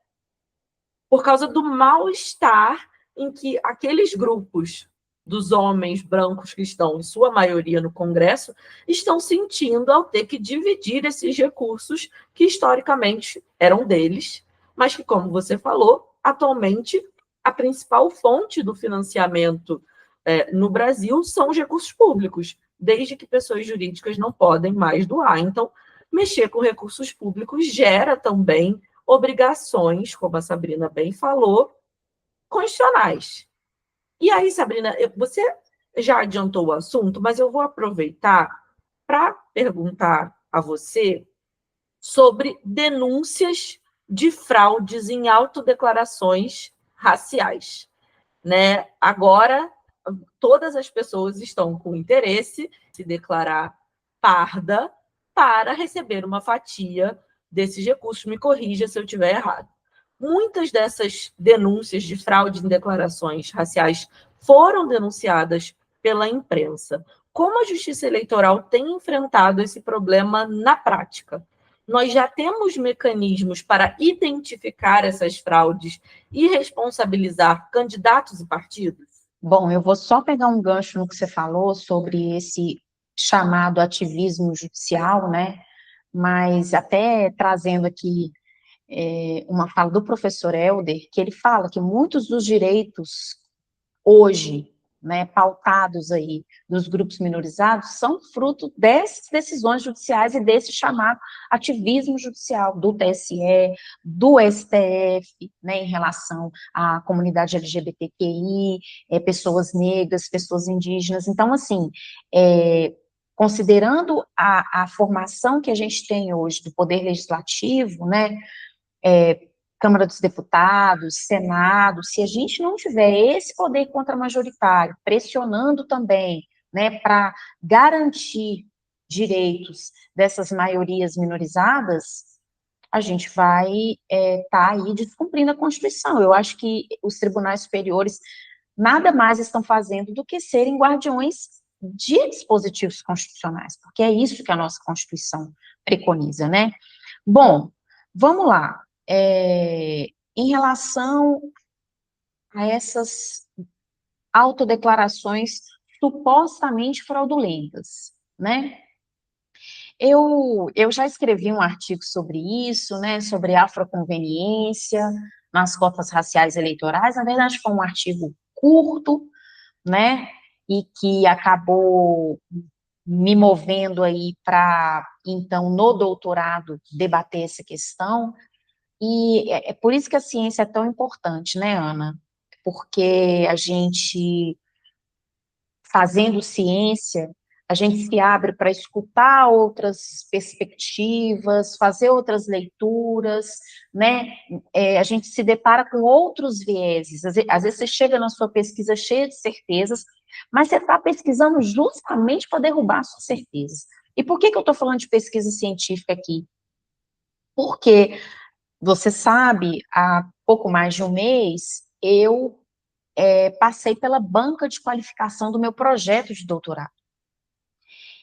por causa do mal-estar em que aqueles grupos dos homens brancos que estão, em sua maioria, no Congresso, estão sentindo ao ter que dividir esses recursos que, historicamente, eram deles, mas que, como você falou, atualmente, a principal fonte do financiamento no Brasil são os recursos públicos, desde que pessoas jurídicas não podem mais doar. Então, mexer com recursos públicos gera também obrigações, como a Sabrina bem falou, constitucionais. E aí, Sabrina, você já adiantou o assunto, mas eu vou aproveitar para perguntar a você sobre denúncias de fraudes em autodeclarações raciais, né? Agora, todas as pessoas estão com interesse em se declarar parda para receber uma fatia desses recursos. Me corrija se eu estiver errado. Muitas dessas denúncias de fraude em declarações raciais foram denunciadas pela imprensa. Como a Justiça Eleitoral tem enfrentado esse problema na prática? Nós já temos mecanismos para identificar essas fraudes e responsabilizar candidatos e partidos? Bom, eu vou só pegar um gancho no que você falou sobre esse chamado ativismo judicial, né? Mas até trazendo aqui uma fala do professor Helder, que ele fala que muitos dos direitos hoje, né, pautados aí dos grupos minorizados, são fruto dessas decisões judiciais e desse chamado ativismo judicial do TSE, do STF, né, em relação à comunidade LGBTQI, pessoas negras, pessoas indígenas. Então, assim, considerando a formação que a gente tem hoje do Poder Legislativo, né, Câmara dos Deputados, Senado, se a gente não tiver esse poder contramajoritário pressionando também, né, para garantir direitos dessas maiorias minorizadas, a gente vai estar aí descumprindo a Constituição. Eu acho que os tribunais superiores nada mais estão fazendo do que serem guardiões de dispositivos constitucionais, porque é isso que a nossa Constituição preconiza, né? Bom, vamos lá. Em relação a essas autodeclarações supostamente fraudulentas, né? Eu já escrevi um artigo sobre isso, né, sobre afroconveniência nas cotas raciais eleitorais. Na verdade, foi um artigo curto, né, e que acabou me movendo aí para, então, no doutorado, debater essa questão. E é por isso que a ciência é tão importante, né, Ana? Porque a gente, fazendo ciência, a gente se abre para escutar outras perspectivas, fazer outras leituras, né? A gente se depara com outros vieses. Às vezes você chega na sua pesquisa cheia de certezas, mas você está pesquisando justamente para derrubar suas certezas. E por que eu estou falando de pesquisa científica aqui? Porque, você sabe, há pouco mais de um mês, eu passei pela banca de qualificação do meu projeto de doutorado.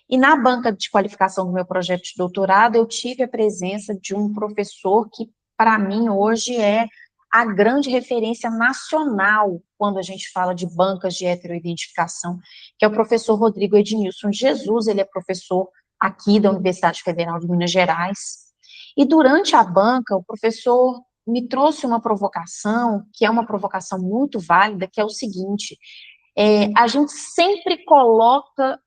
E na banca de qualificação do meu projeto de doutorado, eu tive a presença de um professor que, para mim, hoje é a grande referência nacional quando a gente fala de bancas de heteroidentificação, que é o professor Rodrigo Ednilson de Jesus. Ele é professor aqui da Universidade Federal de Minas Gerais. E durante a banca, o professor me trouxe uma provocação, que é uma provocação muito válida, que é o seguinte: a gente sempre coloca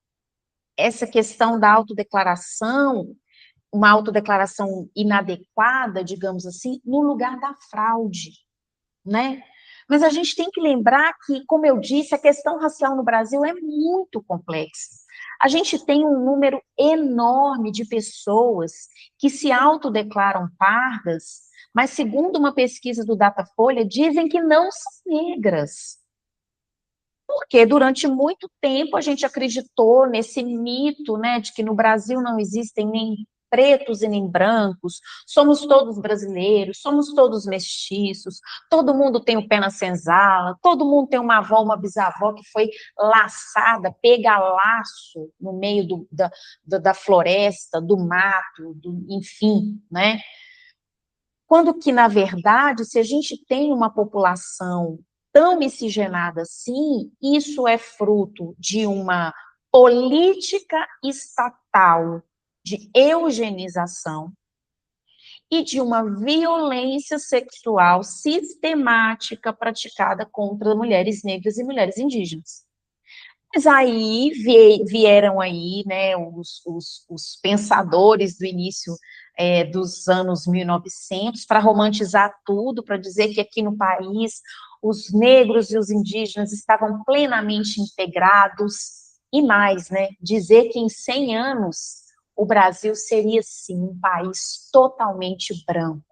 essa questão da autodeclaração, uma autodeclaração inadequada, digamos assim, no lugar da fraude, né? Mas a gente tem que lembrar que, como eu disse, a questão racial no Brasil é muito complexa. A gente tem um número enorme de pessoas que se autodeclaram pardas, mas, segundo uma pesquisa do Datafolha, dizem que não são negras. Porque durante muito tempo a gente acreditou nesse mito, né, de que no Brasil não existem nem pretos e nem brancos, somos todos brasileiros, somos todos mestiços, todo mundo tem o pé na senzala, todo mundo tem uma avó, uma bisavó que foi laçada, pega laço no meio da floresta, do mato, enfim, né? Quando que, na verdade, se a gente tem uma população tão miscigenada assim, isso é fruto de uma política estatal de eugenização e de uma violência sexual sistemática praticada contra mulheres negras e mulheres indígenas. Mas aí vieram aí, né, os pensadores do início dos anos 1900 para romantizar tudo, para dizer que aqui no país os negros e os indígenas estavam plenamente integrados, e mais, né, dizer que em 100 anos o Brasil seria, sim, um país totalmente branco.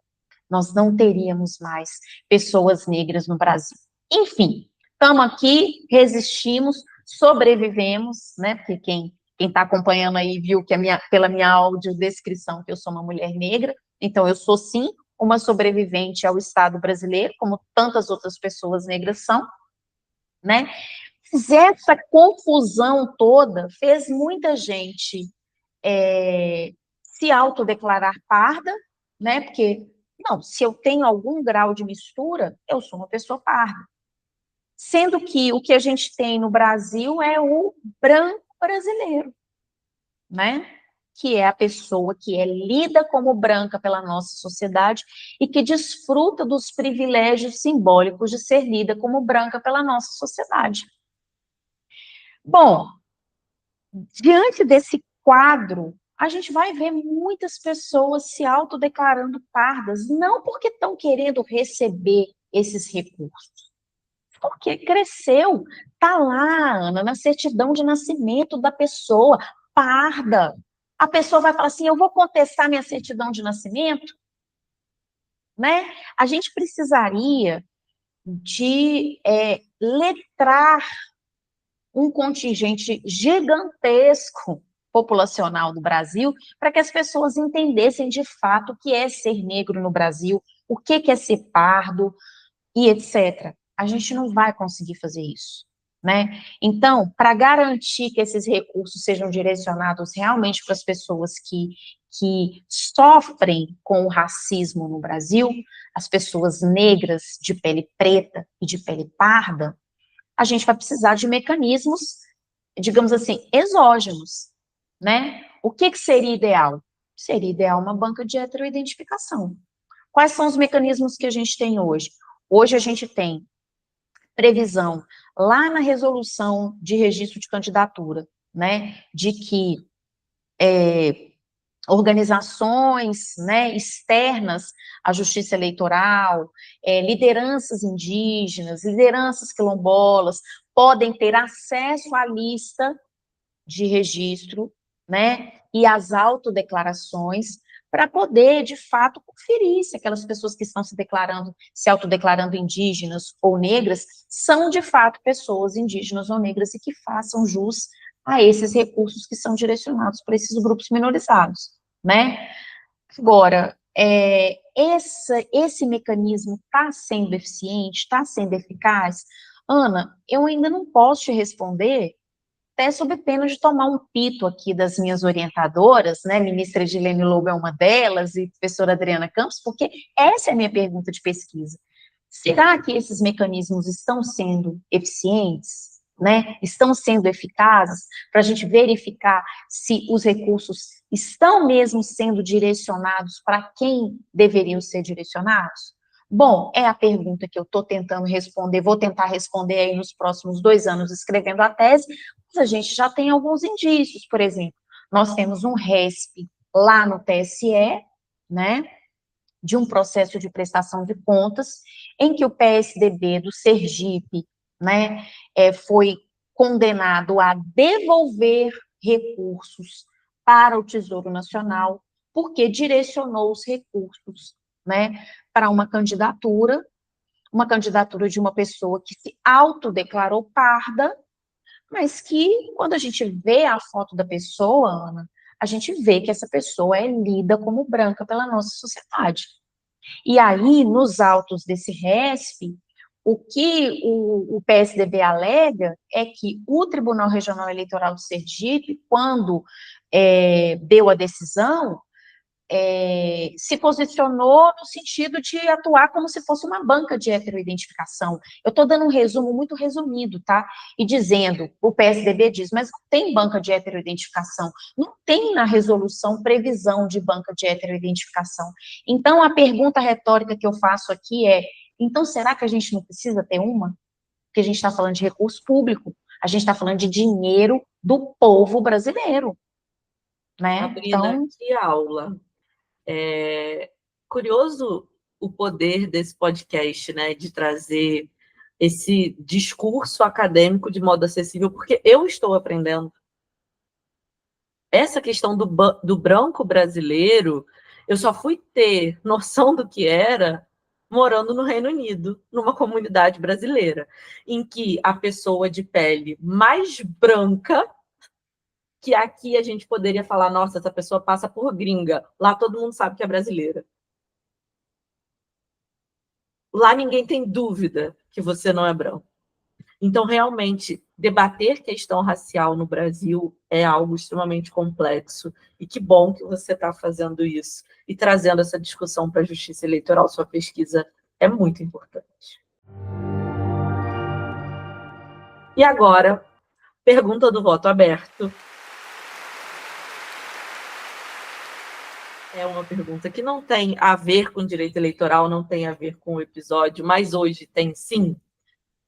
Nós não teríamos mais pessoas negras no Brasil. Enfim, estamos aqui, resistimos, sobrevivemos, né? Porque quem está acompanhando aí viu que pela minha audiodescrição que eu sou uma mulher negra, então eu sou sim uma sobrevivente ao Estado brasileiro, como tantas outras pessoas negras são, né? Mas essa confusão toda fez muita gente se autodeclarar parda, né? Porque, não, se eu tenho algum grau de mistura, eu sou uma pessoa parda. Sendo que o que a gente tem no Brasil é o branco brasileiro, né? Que é a pessoa que é lida como branca pela nossa sociedade e que desfruta dos privilégios simbólicos de ser lida como branca pela nossa sociedade. Bom, diante desse quadro, a gente vai ver muitas pessoas se autodeclarando pardas, não porque estão querendo receber esses recursos, porque cresceu, tá lá, Ana, na certidão de nascimento da pessoa, parda. A pessoa vai falar assim, eu vou contestar minha certidão de nascimento, né? A gente precisaria de letrar um contingente gigantesco populacional do Brasil, para que as pessoas entendessem de fato o que é ser negro no Brasil, o que é ser pardo e etc. A gente não vai conseguir fazer isso, né? Então, para garantir que esses recursos sejam direcionados realmente para as pessoas que sofrem com o racismo no Brasil, as pessoas negras de pele preta e de pele parda, a gente vai precisar de mecanismos, digamos assim, exógenos, né? O que seria ideal? Seria ideal uma banca de heteroidentificação. Quais são os mecanismos que a gente tem hoje? Hoje a gente tem previsão lá na resolução de registro de candidatura, né, de que organizações, né, externas à justiça eleitoral, lideranças indígenas, lideranças quilombolas, podem ter acesso à lista de registro, né, e às autodeclarações, para poder, de fato, conferir se aquelas pessoas que estão se autodeclarando indígenas ou negras, são, de fato, pessoas indígenas ou negras e que façam jus a esses recursos que são direcionados para esses grupos minorizados, né? Agora, esse mecanismo está sendo eficiente, está sendo eficaz? Ana, eu ainda não posso te responder, até sob pena de tomar um pito aqui das minhas orientadoras, né, ministra Edilene Lobo é uma delas, e professora Adriana Campos, porque essa é a minha pergunta de pesquisa. Será que esses mecanismos estão sendo eficientes, né, estão sendo eficazes, para a gente verificar se os recursos estão mesmo sendo direcionados para quem deveriam ser direcionados? Bom, é a pergunta que eu estou tentando responder, vou tentar responder aí nos próximos 2 anos escrevendo a tese, mas a gente já tem alguns indícios, por exemplo, nós temos um RESP lá no TSE, né, de um processo de prestação de contas, em que o PSDB do Sergipe, né, foi condenado a devolver recursos para o Tesouro Nacional, porque direcionou os recursos, né, para uma candidatura de uma pessoa que se autodeclarou parda, mas que, quando a gente vê a foto da pessoa, Ana, a gente vê que essa pessoa é lida como branca pela nossa sociedade. E aí, nos autos desse RESP, o que o PSDB alega é que o Tribunal Regional Eleitoral do Sergipe, quando deu a decisão, se posicionou no sentido de atuar como se fosse uma banca de heteroidentificação. Eu estou dando um resumo muito resumido, tá? E dizendo, o PSDB diz, mas não tem banca de heteroidentificação, não tem na resolução previsão de banca de heteroidentificação. Então, a pergunta retórica que eu faço aqui é, então, será que a gente não precisa ter uma? Porque a gente está falando de recurso público, a gente está falando de dinheiro do povo brasileiro, né? Sabrina, Então, que aula. Curioso o poder desse podcast, né, de trazer esse discurso acadêmico de modo acessível, porque eu estou aprendendo. Essa questão do branco brasileiro, eu só fui ter noção do que era morando no Reino Unido, numa comunidade brasileira, em que a pessoa de pele mais branca, que aqui a gente poderia falar, nossa, essa pessoa passa por gringa, lá todo mundo sabe que é brasileira. Lá ninguém tem dúvida que você não é branco. Então, realmente, debater questão racial no Brasil é algo extremamente complexo. E que bom que você está fazendo isso e trazendo essa discussão para a justiça eleitoral. Sua pesquisa é muito importante. E agora, pergunta do voto aberto. É uma pergunta que não tem a ver com direito eleitoral, não tem a ver com o episódio, mas hoje tem sim,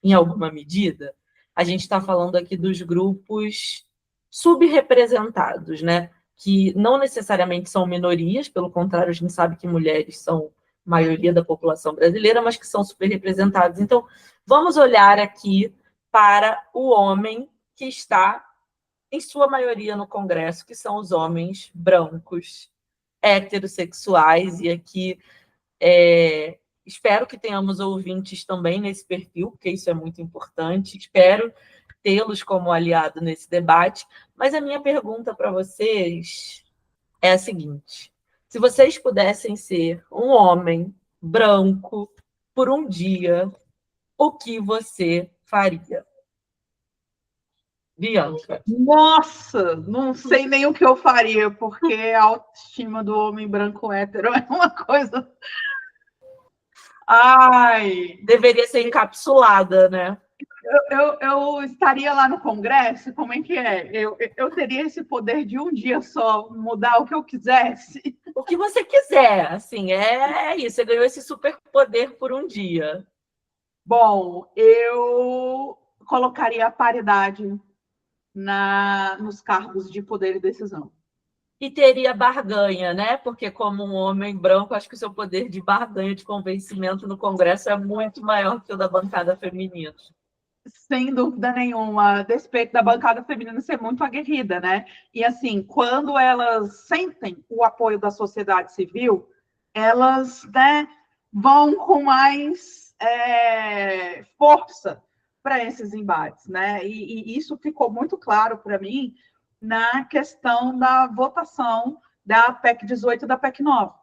em alguma medida. A gente está falando aqui dos grupos subrepresentados, né? Que não necessariamente são minorias, pelo contrário, a gente sabe que mulheres são maioria da população brasileira, mas que são superrepresentados. Então, vamos olhar aqui para o homem que está, em sua maioria, no Congresso, que são os homens brancos, heterossexuais, e aqui espero que tenhamos ouvintes também nesse perfil, porque isso é muito importante. Espero tê-los como aliado nesse debate, mas a minha pergunta para vocês é a seguinte: se vocês pudessem ser um homem branco por um dia, o que você faria? Bianca. Nossa, não sei nem o que eu faria, porque a autoestima do homem branco hétero é uma coisa. Ai. Deveria ser encapsulada, né? Eu estaria lá no Congresso, como é que é? Eu teria esse poder de um dia só mudar o que eu quisesse. O que você quiser, assim, é isso. Você ganhou esse superpoder por um dia. Bom, eu colocaria a paridade nos cargos de poder e decisão. E teria barganha, né? Porque como um homem branco, acho que o seu poder de barganha, de convencimento no Congresso é muito maior que o da bancada feminina. Sem dúvida nenhuma, a despeito da bancada feminina ser muito aguerrida, né? E assim, quando elas sentem o apoio da sociedade civil, elas, né, vão com mais força para esses embates, né? E isso ficou muito claro para mim na questão da votação da PEC 18 e da PEC 9.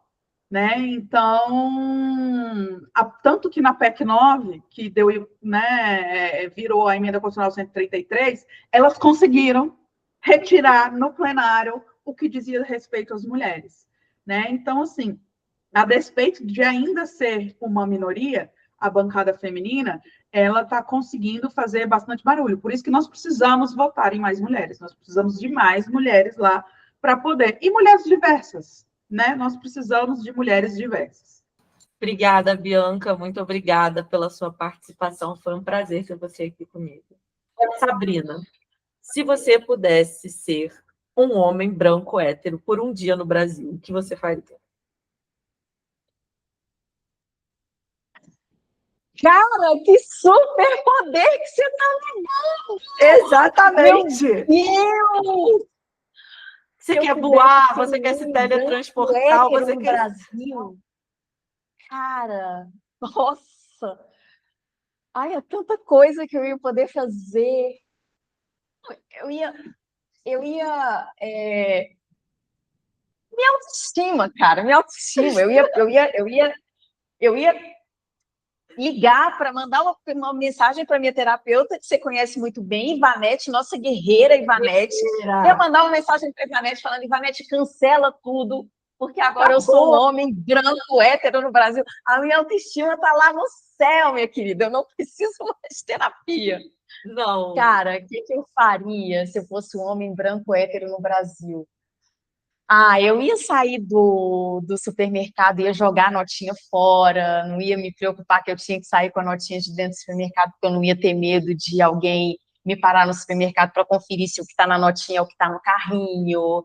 Né? Então, tanto que na PEC 9, que deu, né, virou a emenda constitucional 133, elas conseguiram retirar no plenário o que dizia respeito às mulheres. Né? Então, assim, a despeito de ainda ser uma minoria, a bancada feminina, ela está conseguindo fazer bastante barulho. Por isso que nós precisamos votar em mais mulheres, nós precisamos de mais mulheres lá para poder. E mulheres diversas, né? Nós precisamos de mulheres diversas. Obrigada, Bianca. Muito obrigada pela sua participação. Foi um prazer ter você aqui comigo. Sabrina, se você pudesse ser um homem branco hétero por um dia no Brasil, o que você faria? Cara, que super poder que você está me dando! Exatamente! Meu Deus! Você quer voar, você quer se teletransportar, você no quer... Brasil. Cara, nossa! Ai, é tanta coisa que eu ia poder fazer. Minha autoestima, cara, minha autoestima. Eu ia ligar para mandar uma mensagem para minha terapeuta, que você conhece muito bem, Ivanete, nossa guerreira Ivanete. Eu ia mandar uma mensagem para Ivanete falando: Ivanete, cancela tudo, porque agora eu sou um homem branco, hétero no Brasil. A minha autoestima está lá no céu, minha querida. Eu não preciso mais de terapia. Não. Cara, o que eu faria se eu fosse um homem branco, hétero no Brasil? Eu ia sair do supermercado, ia jogar a notinha fora, não ia me preocupar que eu tinha que sair com a notinha de dentro do supermercado, porque eu não ia ter medo de alguém me parar no supermercado para conferir se o que está na notinha é o que está no carrinho.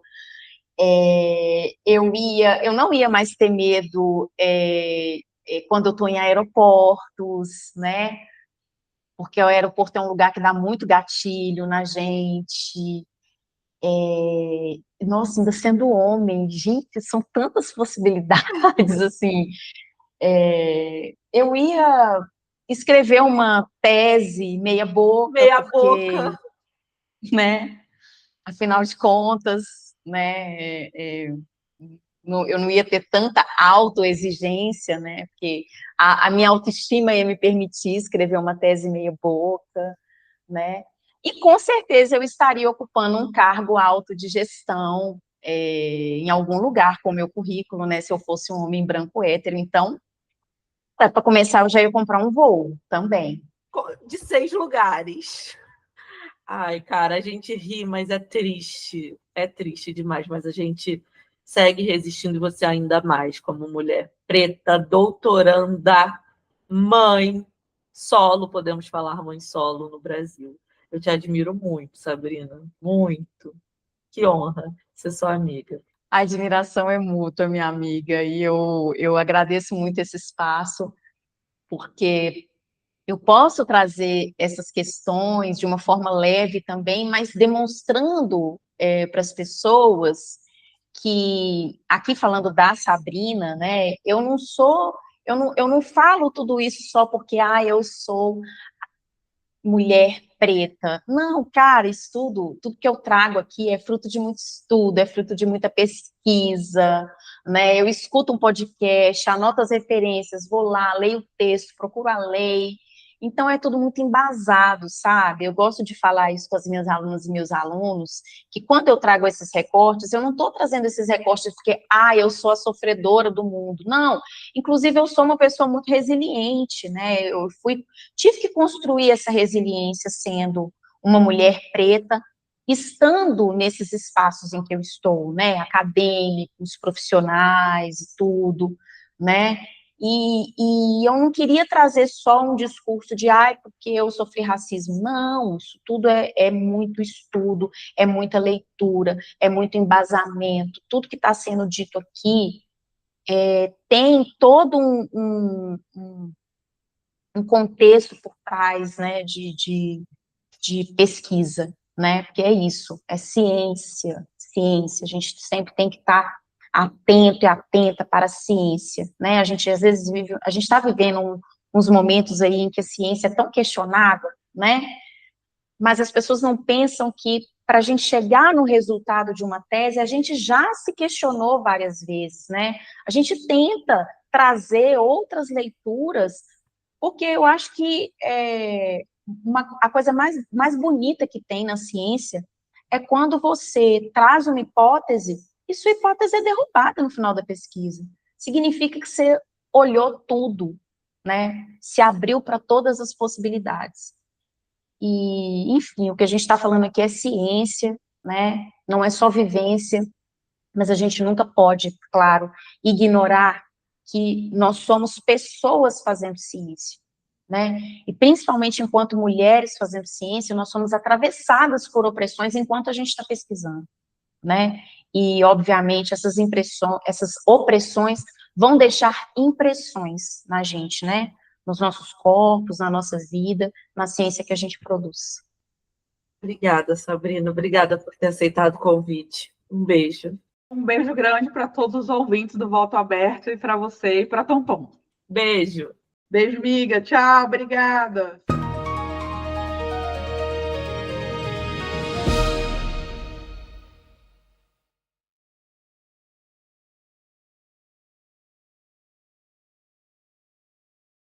Eu não ia mais ter medo quando eu estou em aeroportos, né? Porque o aeroporto é um lugar que dá muito gatilho na gente. Nossa, ainda sendo homem, gente, são tantas possibilidades, assim. Eu ia escrever uma tese meia boca, porque, né, afinal de contas, né, eu não ia ter tanta autoexigência, né, porque a minha autoestima ia me permitir escrever uma tese meia boca, né, e com certeza eu estaria ocupando um cargo alto de gestão em algum lugar com o meu currículo, né, se eu fosse um homem branco hétero. Então, para começar, eu já ia comprar um voo também. De 6 lugares. Ai, cara, a gente ri, mas é triste. É triste demais, mas a gente segue resistindo, e você ainda mais, como mulher preta, doutoranda, mãe solo, podemos falar mãe solo no Brasil. Eu te admiro muito, Sabrina, muito. Que honra ser sua amiga. A admiração é mútua, minha amiga, e eu agradeço muito esse espaço, porque eu posso trazer essas questões de uma forma leve também, mas demonstrando para as pessoas que, aqui falando da Sabrina, né, eu não falo tudo isso só porque eu sou mulher preta. Não, cara, estudo, tudo que eu trago aqui é fruto de muito estudo, é fruto de muita pesquisa, né? Eu escuto um podcast, anoto as referências, vou lá, leio o texto, procuro a lei. Então, é tudo muito embasado, sabe? Eu gosto de falar isso com as minhas alunas e meus alunos, que quando eu trago esses recortes, eu não estou trazendo esses recortes porque, eu sou a sofredora do mundo. Não, inclusive eu sou uma pessoa muito resiliente, né? Tive que construir essa resiliência sendo uma mulher preta, estando nesses espaços em que eu estou, né? Acadêmicos, profissionais e tudo, né? E eu não queria trazer só um discurso de, porque eu sofri racismo. Não, isso tudo é muito estudo, é muita leitura, é muito embasamento. Tudo que está sendo dito aqui tem todo um contexto por trás, né, de pesquisa, né, porque é isso, é ciência, a gente sempre tem que estar atento e atenta para a ciência, né, a gente às vezes a gente está vivendo uns momentos aí em que a ciência é tão questionada, né, mas as pessoas não pensam que para a gente chegar no resultado de uma tese, a gente já se questionou várias vezes, né, a gente tenta trazer outras leituras, porque eu acho que a coisa mais bonita que tem na ciência é quando você traz uma hipótese e sua hipótese é derrubada no final da pesquisa. Significa que você olhou tudo, né? Se abriu para todas as possibilidades. E, enfim, o que a gente está falando aqui é ciência, né? Não é só vivência, mas a gente nunca pode, claro, ignorar que nós somos pessoas fazendo ciência, né? E principalmente enquanto mulheres fazendo ciência, nós somos atravessadas por opressões enquanto a gente está pesquisando, né? E, obviamente, essas opressões vão deixar impressões na gente, né? Nos nossos corpos, na nossa vida, na ciência que a gente produz. Obrigada, Sabrina. Obrigada por ter aceitado o convite. Um beijo. Um beijo grande para todos os ouvintes do Voto Aberto e para você e para Tonton. Beijo. Beijo, amiga. Tchau, obrigada.